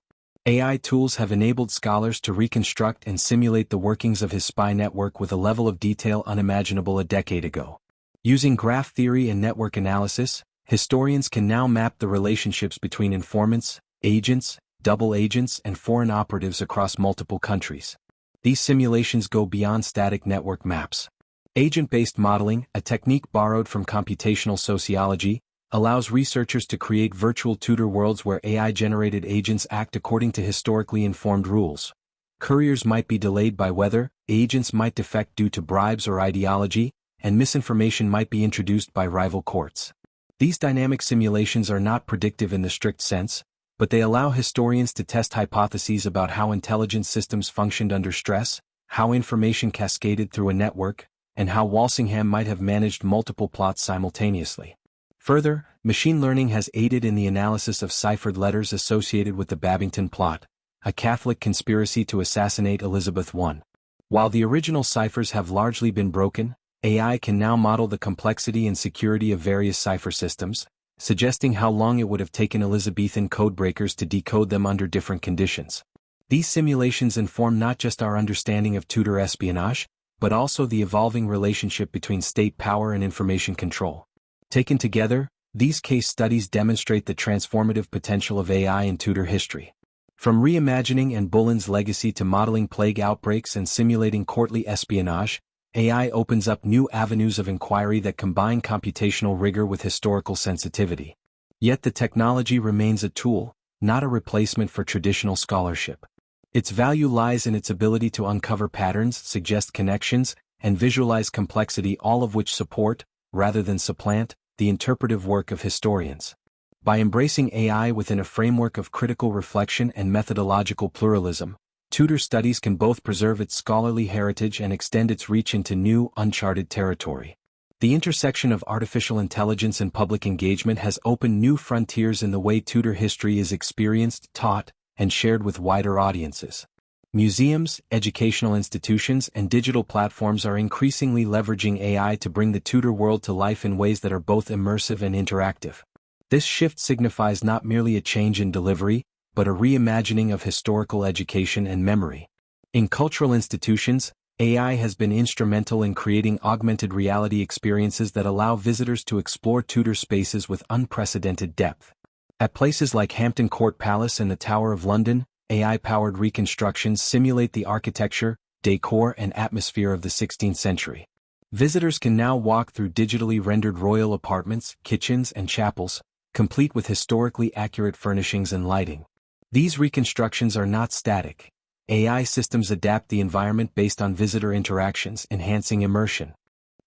AI tools have enabled scholars to reconstruct and simulate the workings of his spy network with a level of detail unimaginable a decade ago. Using graph theory and network analysis, historians can now map the relationships between informants, agents, double agents, and foreign operatives across multiple countries. These simulations go beyond static network maps. Agent-based modeling, a technique borrowed from computational sociology, allows researchers to create virtual Tudor worlds where AI-generated agents act according to historically informed rules. Couriers might be delayed by weather, agents might defect due to bribes or ideology, and misinformation might be introduced by rival courts. These dynamic simulations are not predictive in the strict sense, but they allow historians to test hypotheses about how intelligence systems functioned under stress, how information cascaded through a network, and how Walsingham might have managed multiple plots simultaneously. Further, machine learning has aided in the analysis of ciphered letters associated with the Babington Plot, a Catholic conspiracy to assassinate Elizabeth I. While the original ciphers have largely been broken, AI can now model the complexity and security of various cipher systems, suggesting how long it would have taken Elizabethan codebreakers to decode them under different conditions. These simulations inform not just our understanding of Tudor espionage, but also the evolving relationship between state power and information control. Taken together, these case studies demonstrate the transformative potential of AI in Tudor history. From reimagining Anne Boleyn's legacy to modeling plague outbreaks and simulating courtly espionage, AI opens up new avenues of inquiry that combine computational rigor with historical sensitivity. Yet the technology remains a tool, not a replacement for traditional scholarship. Its value lies in its ability to uncover patterns, suggest connections, and visualize complexity, all of which support, rather than supplant, the interpretive work of historians. By embracing AI within a framework of critical reflection and methodological pluralism, Tudor studies can both preserve its scholarly heritage and extend its reach into new, uncharted territory. The intersection of artificial intelligence and public engagement has opened new frontiers in the way Tudor history is experienced, taught, and shared with wider audiences. Museums, educational institutions, and digital platforms are increasingly leveraging AI to bring the Tudor world to life in ways that are both immersive and interactive. This shift signifies not merely a change in delivery, but a reimagining of historical education and memory. In cultural institutions, AI has been instrumental in creating augmented reality experiences that allow visitors to explore Tudor spaces with unprecedented depth. At places like Hampton Court Palace and the Tower of London, AI-powered reconstructions simulate the architecture, decor, and atmosphere of the 16th century. Visitors can now walk through digitally rendered royal apartments, kitchens, and chapels, complete with historically accurate furnishings and lighting. These reconstructions are not static. AI systems adapt the environment based on visitor interactions, enhancing immersion.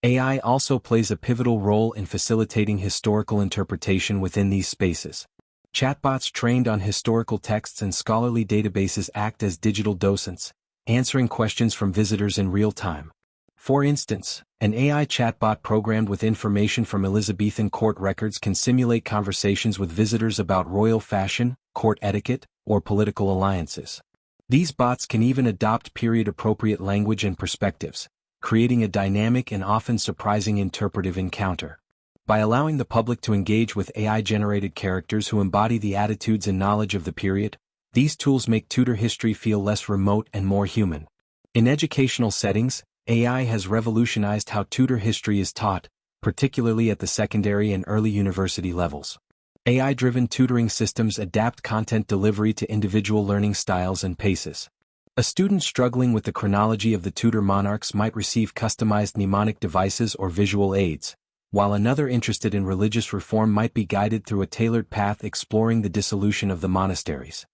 AI also plays a pivotal role in facilitating historical interpretation within these spaces. Chatbots trained on historical texts and scholarly databases act as digital docents, answering questions from visitors in real time. For instance, an AI chatbot programmed with information from Elizabethan court records can simulate conversations with visitors about royal fashion, court etiquette, or political alliances. These bots can even adopt period-appropriate language and perspectives, creating a dynamic and often surprising interpretive encounter. By allowing the public to engage with AI-generated characters who embody the attitudes and knowledge of the period, these tools make Tudor history feel less remote and more human. In educational settings, AI has revolutionized how Tudor history is taught, particularly at the secondary and early university levels. AI-driven tutoring systems adapt content delivery to individual learning styles and paces. A student struggling with the chronology of the Tudor monarchs might receive customized mnemonic devices or visual aids, while another interested in religious reform might be guided through a tailored path exploring the dissolution of the monasteries.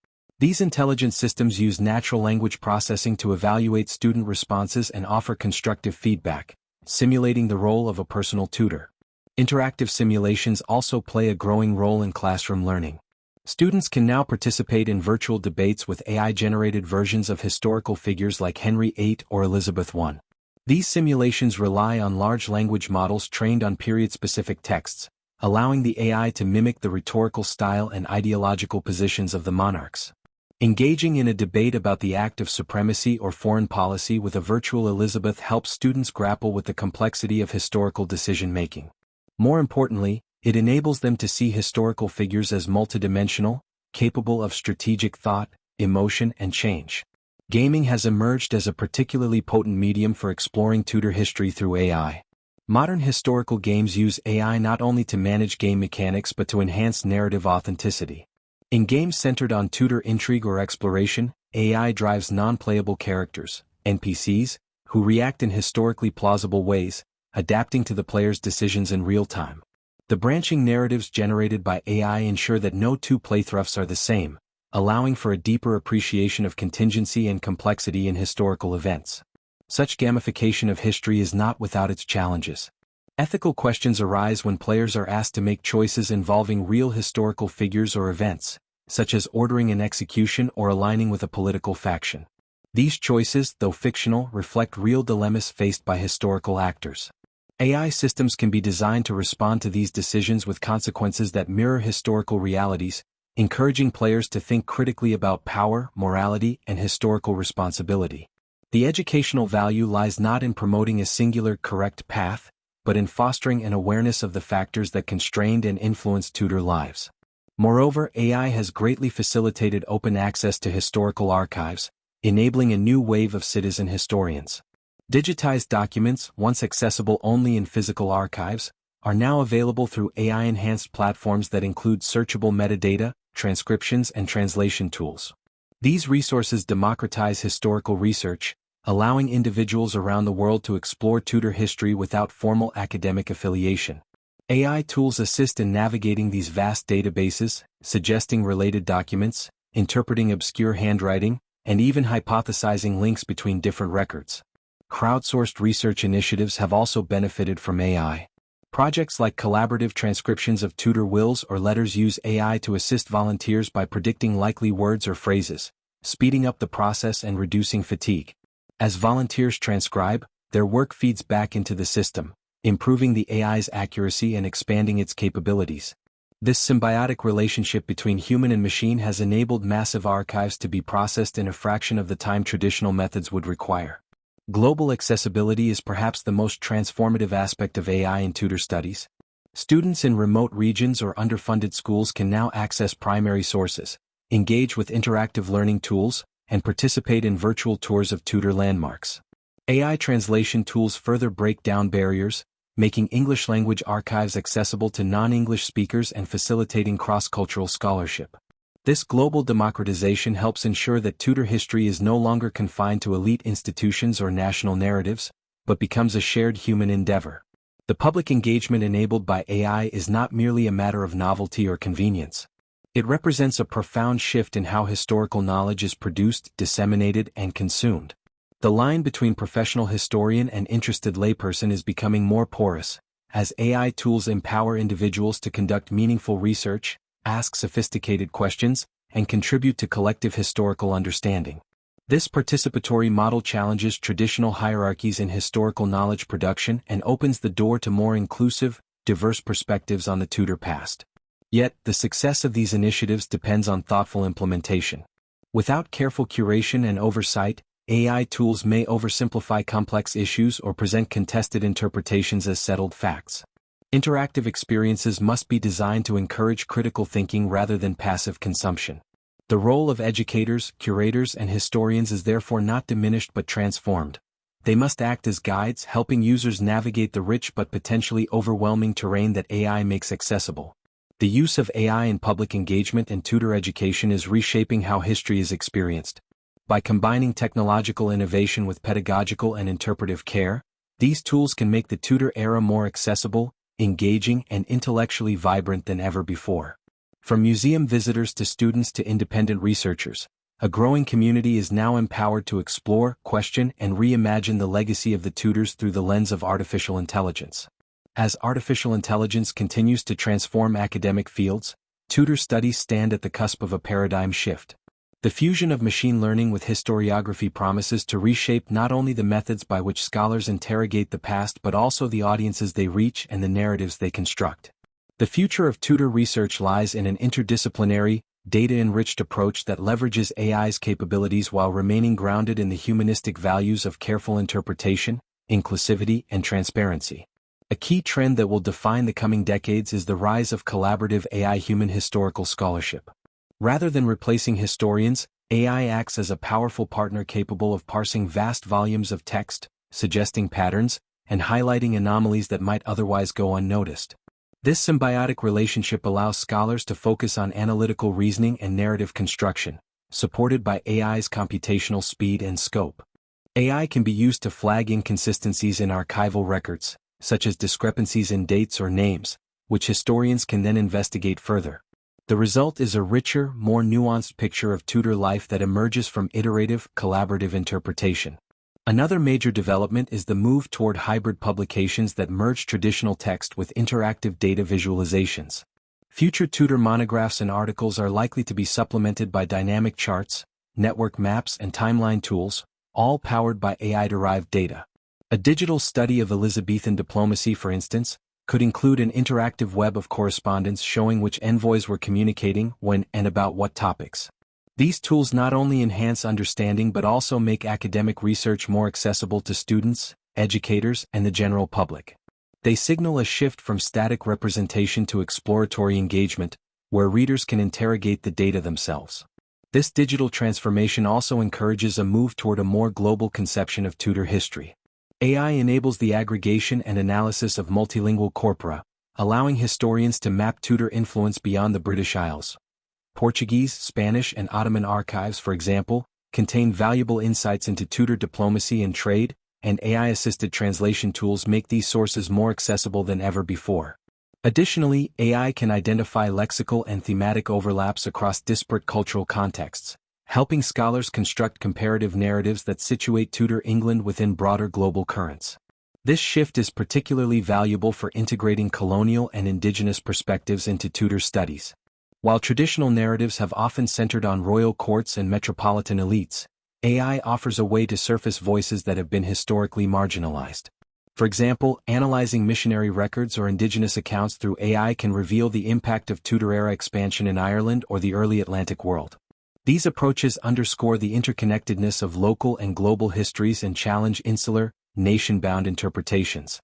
These intelligent systems use natural language processing to evaluate student responses and offer constructive feedback, simulating the role of a personal tutor. Interactive simulations also play a growing role in classroom learning. Students can now participate in virtual debates with AI-generated versions of historical figures like Henry VIII or Elizabeth I. These simulations rely on large language models trained on period-specific texts, allowing the AI to mimic the rhetorical style and ideological positions of the monarchs. Engaging in a debate about the act of supremacy or foreign policy with a virtual Elizabeth helps students grapple with the complexity of historical decision-making. More importantly, it enables them to see historical figures as multidimensional, capable of strategic thought, emotion, and change. Gaming has emerged as a particularly potent medium for exploring Tudor history through AI. Modern historical games use AI not only to manage game mechanics but to enhance narrative authenticity. In games centered on Tudor intrigue or exploration, AI drives non-playable characters, NPCs, who react in historically plausible ways, adapting to the player's decisions in real time. The branching narratives generated by AI ensure that no two playthroughs are the same, allowing for a deeper appreciation of contingency and complexity in historical events. Such gamification of history is not without its challenges. Ethical questions arise when players are asked to make choices involving real historical figures or events, such as ordering an execution or aligning with a political faction. These choices, though fictional, reflect real dilemmas faced by historical actors. AI systems can be designed to respond to these decisions with consequences that mirror historical realities, encouraging players to think critically about power, morality, and historical responsibility. The educational value lies not in promoting a singular correct path, but in fostering an awareness of the factors that constrained and influenced Tudor lives. Moreover, AI has greatly facilitated open access to historical archives, enabling a new wave of citizen historians. Digitized documents, once accessible only in physical archives, are now available through AI-enhanced platforms that include searchable metadata, transcriptions, and translation tools. These resources democratize historical research, allowing individuals around the world to explore Tudor history without formal academic affiliation. AI tools assist in navigating these vast databases, suggesting related documents, interpreting obscure handwriting, and even hypothesizing links between different records. Crowdsourced research initiatives have also benefited from AI. Projects like collaborative transcriptions of Tudor wills or letters use AI to assist volunteers by predicting likely words or phrases, speeding up the process and reducing fatigue. As volunteers transcribe, their work feeds back into the system, improving the AI's accuracy and expanding its capabilities. This symbiotic relationship between human and machine has enabled massive archives to be processed in a fraction of the time traditional methods would require. Global accessibility is perhaps the most transformative aspect of AI in Tudor studies. Students in remote regions or underfunded schools can now access primary sources, engage with interactive learning tools, and participate in virtual tours of Tudor landmarks. AI translation tools further break down barriers, making English language archives accessible to non-English speakers and facilitating cross-cultural scholarship. This global democratization helps ensure that Tudor history is no longer confined to elite institutions or national narratives, but becomes a shared human endeavor. The public engagement enabled by AI is not merely a matter of novelty or convenience. It represents a profound shift in how historical knowledge is produced, disseminated, and consumed. The line between professional historian and interested layperson is becoming more porous, as AI tools empower individuals to conduct meaningful research, ask sophisticated questions, and contribute to collective historical understanding. This participatory model challenges traditional hierarchies in historical knowledge production and opens the door to more inclusive, diverse perspectives on the Tudor past. Yet, the success of these initiatives depends on thoughtful implementation. Without careful curation and oversight, AI tools may oversimplify complex issues or present contested interpretations as settled facts. Interactive experiences must be designed to encourage critical thinking rather than passive consumption. The role of educators, curators, and historians is therefore not diminished but transformed. They must act as guides, helping users navigate the rich but potentially overwhelming terrain that AI makes accessible. The use of AI in public engagement and Tudor education is reshaping how history is experienced. By combining technological innovation with pedagogical and interpretive care, these tools can make the Tudor era more accessible, engaging, and intellectually vibrant than ever before. From museum visitors to students to independent researchers, a growing community is now empowered to explore, question, and reimagine the legacy of the Tudors through the lens of artificial intelligence. As artificial intelligence continues to transform academic fields, Tudor studies stand at the cusp of a paradigm shift. The fusion of machine learning with historiography promises to reshape not only the methods by which scholars interrogate the past but also the audiences they reach and the narratives they construct. The future of Tudor research lies in an interdisciplinary, data-enriched approach that leverages AI's capabilities while remaining grounded in the humanistic values of careful interpretation, inclusivity, and transparency. A key trend that will define the coming decades is the rise of collaborative AI human historical scholarship. Rather than replacing historians, AI acts as a powerful partner capable of parsing vast volumes of text, suggesting patterns, and highlighting anomalies that might otherwise go unnoticed. This symbiotic relationship allows scholars to focus on analytical reasoning and narrative construction, supported by AI's computational speed and scope. AI can be used to flag inconsistencies in archival records, such as discrepancies in dates or names, which historians can then investigate further. The result is a richer, more nuanced picture of Tudor life that emerges from iterative, collaborative interpretation. Another major development is the move toward hybrid publications that merge traditional text with interactive data visualizations. Future Tudor monographs and articles are likely to be supplemented by dynamic charts, network maps, and timeline tools, all powered by AI-derived data. A digital study of Elizabethan diplomacy, for instance, could include an interactive web of correspondence showing which envoys were communicating when and about what topics. These tools not only enhance understanding but also make academic research more accessible to students, educators, and the general public. They signal a shift from static representation to exploratory engagement, where readers can interrogate the data themselves. This digital transformation also encourages a move toward a more global conception of Tudor history. AI enables the aggregation and analysis of multilingual corpora, allowing historians to map Tudor influence beyond the British Isles. Portuguese, Spanish, and Ottoman archives, for example, contain valuable insights into Tudor diplomacy and trade, and AI-assisted translation tools make these sources more accessible than ever before. Additionally, AI can identify lexical and thematic overlaps across disparate cultural contexts, helping scholars construct comparative narratives that situate Tudor England within broader global currents. This shift is particularly valuable for integrating colonial and indigenous perspectives into Tudor studies. While traditional narratives have often centered on royal courts and metropolitan elites, AI offers a way to surface voices that have been historically marginalized. For example, analyzing missionary records or indigenous accounts through AI can reveal the impact of Tudor-era expansion in Ireland or the early Atlantic world. These approaches underscore the interconnectedness of local and global histories and challenge insular, nation-bound interpretations.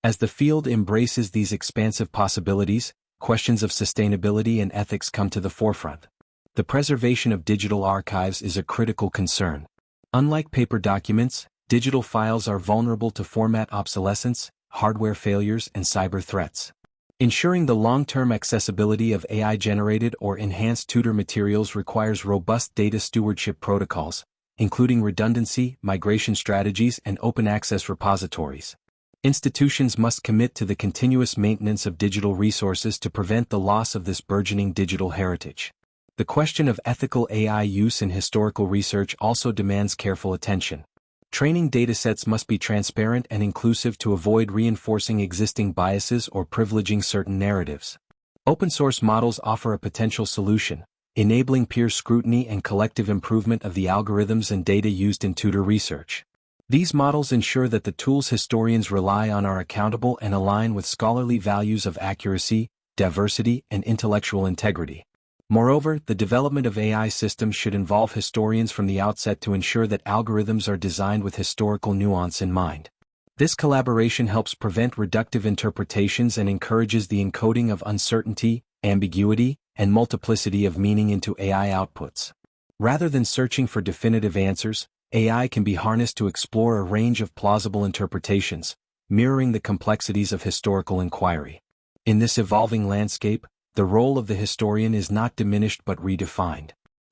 As the field embraces these expansive possibilities, questions of sustainability and ethics come to the forefront. The preservation of digital archives is a critical concern. Unlike paper documents, digital files are vulnerable to format obsolescence, hardware failures, and cyber threats. Ensuring the long-term accessibility of AI-generated or enhanced Tudor materials requires robust data stewardship protocols, including redundancy, migration strategies, and open-access repositories. Institutions must commit to the continuous maintenance of digital resources to prevent the loss of this burgeoning digital heritage. The question of ethical AI use in historical research also demands careful attention. Training datasets must be transparent and inclusive to avoid reinforcing existing biases or privileging certain narratives. Open-source models offer a potential solution, enabling peer scrutiny and collective improvement of the algorithms and data used in Tudor research. These models ensure that the tools historians rely on are accountable and align with scholarly values of accuracy, diversity, and intellectual integrity. Moreover, the development of AI systems should involve historians from the outset to ensure that algorithms are designed with historical nuance in mind. This collaboration helps prevent reductive interpretations and encourages the encoding of uncertainty, ambiguity, and multiplicity of meaning into AI outputs. Rather than searching for definitive answers, AI can be harnessed to explore a range of plausible interpretations, mirroring the complexities of historical inquiry. In this evolving landscape, the role of the historian is not diminished but redefined.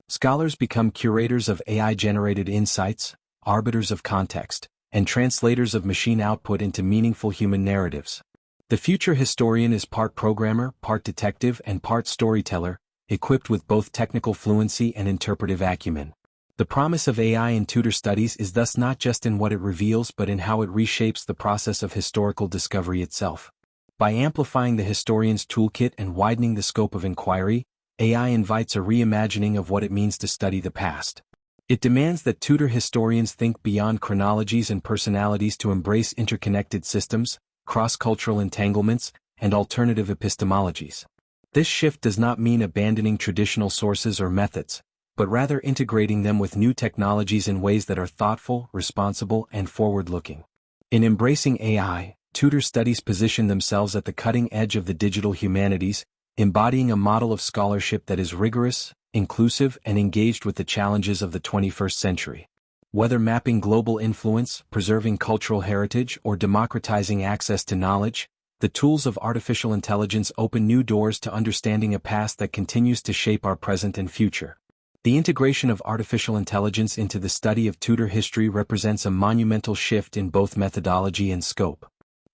Scholars become curators of AI-generated insights, arbiters of context, and translators of machine output into meaningful human narratives. The future historian is part programmer, part detective, and part storyteller, equipped with both technical fluency and interpretive acumen. The promise of AI in Tudor studies is thus not just in what it reveals but in how it reshapes the process of historical discovery itself. By amplifying the historian's toolkit and widening the scope of inquiry, AI invites a reimagining of what it means to study the past. It demands that Tudor historians think beyond chronologies and personalities to embrace interconnected systems, cross-cultural entanglements, and alternative epistemologies. This shift does not mean abandoning traditional sources or methods, but rather integrating them with new technologies in ways that are thoughtful, responsible, and forward-looking. In embracing AI, Tudor studies position themselves at the cutting edge of the digital humanities, embodying a model of scholarship that is rigorous, inclusive, and engaged with the challenges of the 21st century. Whether mapping global influence, preserving cultural heritage, or democratizing access to knowledge, the tools of artificial intelligence open new doors to understanding a past that continues to shape our present and future. The integration of artificial intelligence into the study of Tudor history represents a monumental shift in both methodology and scope.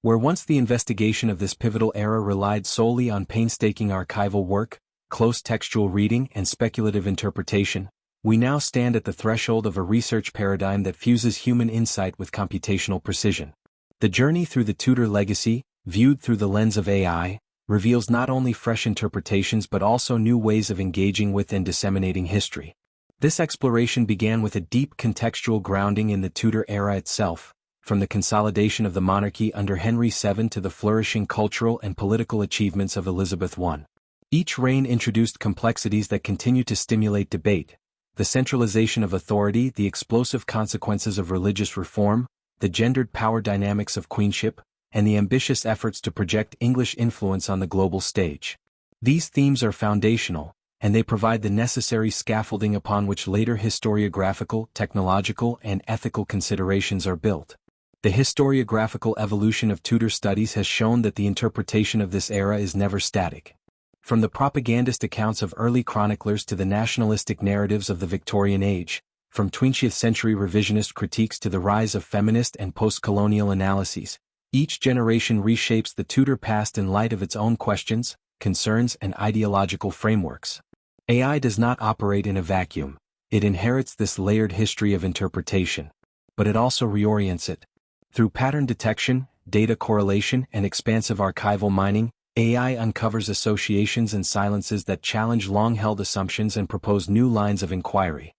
Where once the investigation of this pivotal era relied solely on painstaking archival work, close textual reading, and speculative interpretation, we now stand at the threshold of a research paradigm that fuses human insight with computational precision. The journey through the Tudor legacy, viewed through the lens of AI, reveals not only fresh interpretations but also new ways of engaging with and disseminating history. This exploration began with a deep contextual grounding in the Tudor era itself, from the consolidation of the monarchy under Henry VII to the flourishing cultural and political achievements of Elizabeth I. Each reign introduced complexities that continue to stimulate debate: the centralization of authority, the explosive consequences of religious reform, the gendered power dynamics of queenship, and the ambitious efforts to project English influence on the global stage. These themes are foundational, and they provide the necessary scaffolding upon which later historiographical, technological, and ethical considerations are built. The historiographical evolution of Tudor studies has shown that the interpretation of this era is never static. From the propagandist accounts of early chroniclers to the nationalistic narratives of the Victorian Age, from 20th century revisionist critiques to the rise of feminist and post-colonial analyses, each generation reshapes the Tudor past in light of its own questions, concerns, and ideological frameworks. AI does not operate in a vacuum. It inherits this layered history of interpretation. But it also reorients it. Through pattern detection, data correlation, and expansive archival mining, AI uncovers associations and silences that challenge long-held assumptions and propose new lines of inquiry.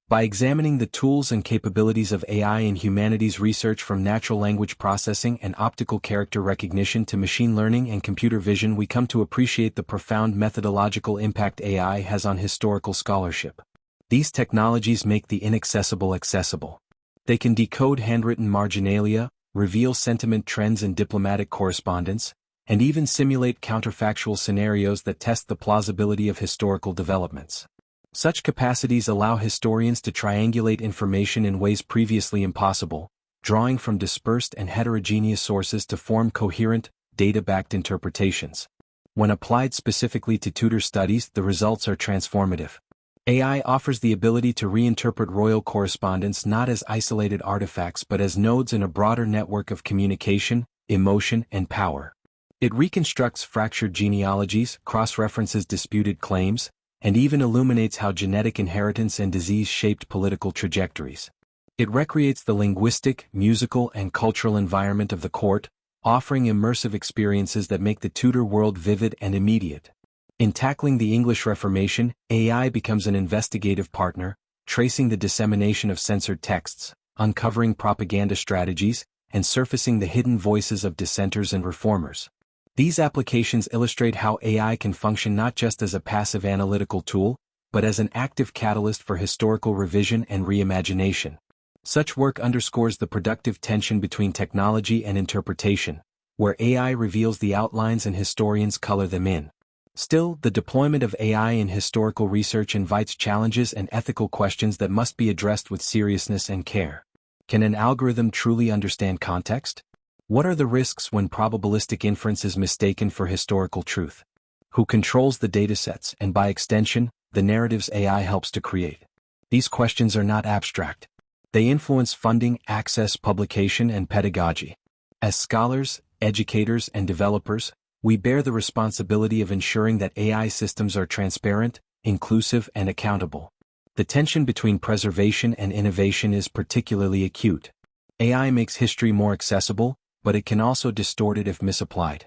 By examining the tools and capabilities of AI in humanities research, from natural language processing and optical character recognition to machine learning and computer vision, we come to appreciate the profound methodological impact AI has on historical scholarship. These technologies make the inaccessible accessible. They can decode handwritten marginalia, reveal sentiment trends in diplomatic correspondence, and even simulate counterfactual scenarios that test the plausibility of historical developments. Such capacities allow historians to triangulate information in ways previously impossible, drawing from dispersed and heterogeneous sources to form coherent, data-backed interpretations. When applied specifically to Tudor studies, the results are transformative. AI offers the ability to reinterpret royal correspondence not as isolated artifacts but as nodes in a broader network of communication, emotion, and power. It reconstructs fractured genealogies, cross-references disputed claims, and even illuminates how genetic inheritance and disease shaped political trajectories. It recreates the linguistic, musical, and cultural environment of the court, offering immersive experiences that make the Tudor world vivid and immediate. In tackling the English Reformation, AI becomes an investigative partner, tracing the dissemination of censored texts, uncovering propaganda strategies, and surfacing the hidden voices of dissenters and reformers. These applications illustrate how AI can function not just as a passive analytical tool, but as an active catalyst for historical revision and reimagination. Such work underscores the productive tension between technology and interpretation, where AI reveals the outlines and historians color them in. Still, the deployment of AI in historical research invites challenges and ethical questions that must be addressed with seriousness and care. Can an algorithm truly understand context? What are the risks when probabilistic inference is mistaken for historical truth? Who controls the datasets and, by extension, the narratives AI helps to create? These questions are not abstract. They influence funding, access, publication, and pedagogy. As scholars, educators, and developers, We bear the responsibility of ensuring that AI systems are transparent, inclusive, and accountable. The tension between preservation and innovation is particularly acute. AI makes history more accessible, but it can also distort it if misapplied.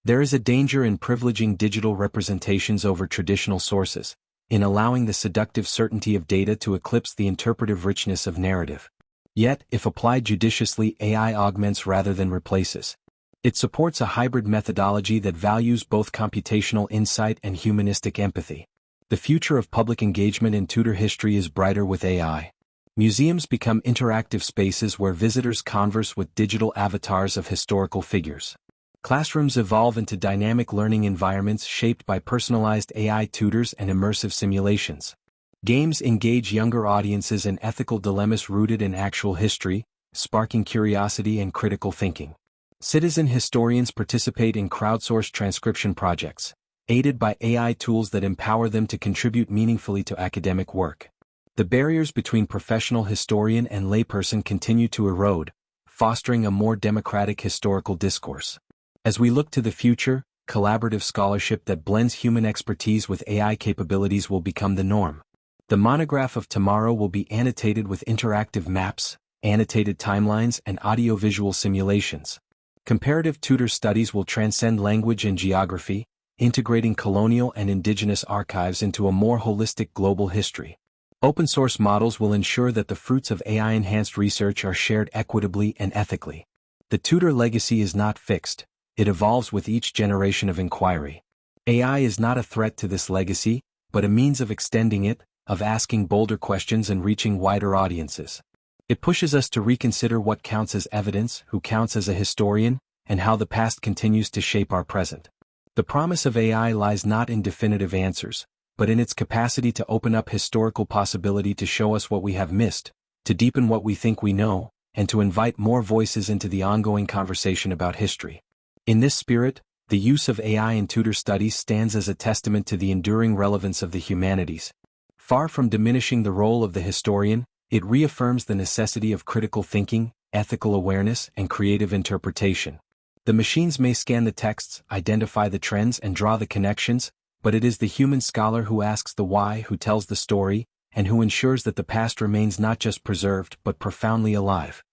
There is a danger in privileging digital representations over traditional sources, in allowing the seductive certainty of data to eclipse the interpretive richness of narrative. Yet, if applied judiciously, AI augments rather than replaces. It supports a hybrid methodology that values both computational insight and humanistic empathy. The future of public engagement in Tudor history is brighter with AI. Museums become interactive spaces where visitors converse with digital avatars of historical figures. Classrooms evolve into dynamic learning environments shaped by personalized AI tutors and immersive simulations. Games engage younger audiences in ethical dilemmas rooted in actual history, sparking curiosity and critical thinking. Citizen historians participate in crowdsourced transcription projects, aided by AI tools that empower them to contribute meaningfully to academic work. The barriers between professional historian and layperson continue to erode, fostering a more democratic historical discourse. As we look to the future, collaborative scholarship that blends human expertise with AI capabilities will become the norm. The monograph of tomorrow will be annotated with interactive maps, annotated timelines, and audiovisual simulations. Comparative Tudor studies will transcend language and geography, integrating colonial and indigenous archives into a more holistic global history. Open-source models will ensure that the fruits of AI-enhanced research are shared equitably and ethically. The Tudor legacy is not fixed, it evolves with each generation of inquiry. AI is not a threat to this legacy, but a means of extending it, of asking bolder questions and reaching wider audiences. It pushes us to reconsider what counts as evidence, who counts as a historian, and how the past continues to shape our present. The promise of AI lies not in definitive answers, but in its capacity to open up historical possibility to show us what we have missed, to deepen what we think we know, and to invite more voices into the ongoing conversation about history. In this spirit, the use of AI in Tudor studies stands as a testament to the enduring relevance of the humanities. Far from diminishing the role of the historian, it reaffirms the necessity of critical thinking, ethical awareness, and creative interpretation. The machines may scan the texts, identify the trends, and draw the connections, but it is the human scholar who asks the why, who tells the story, and who ensures that the past remains not just preserved but profoundly alive.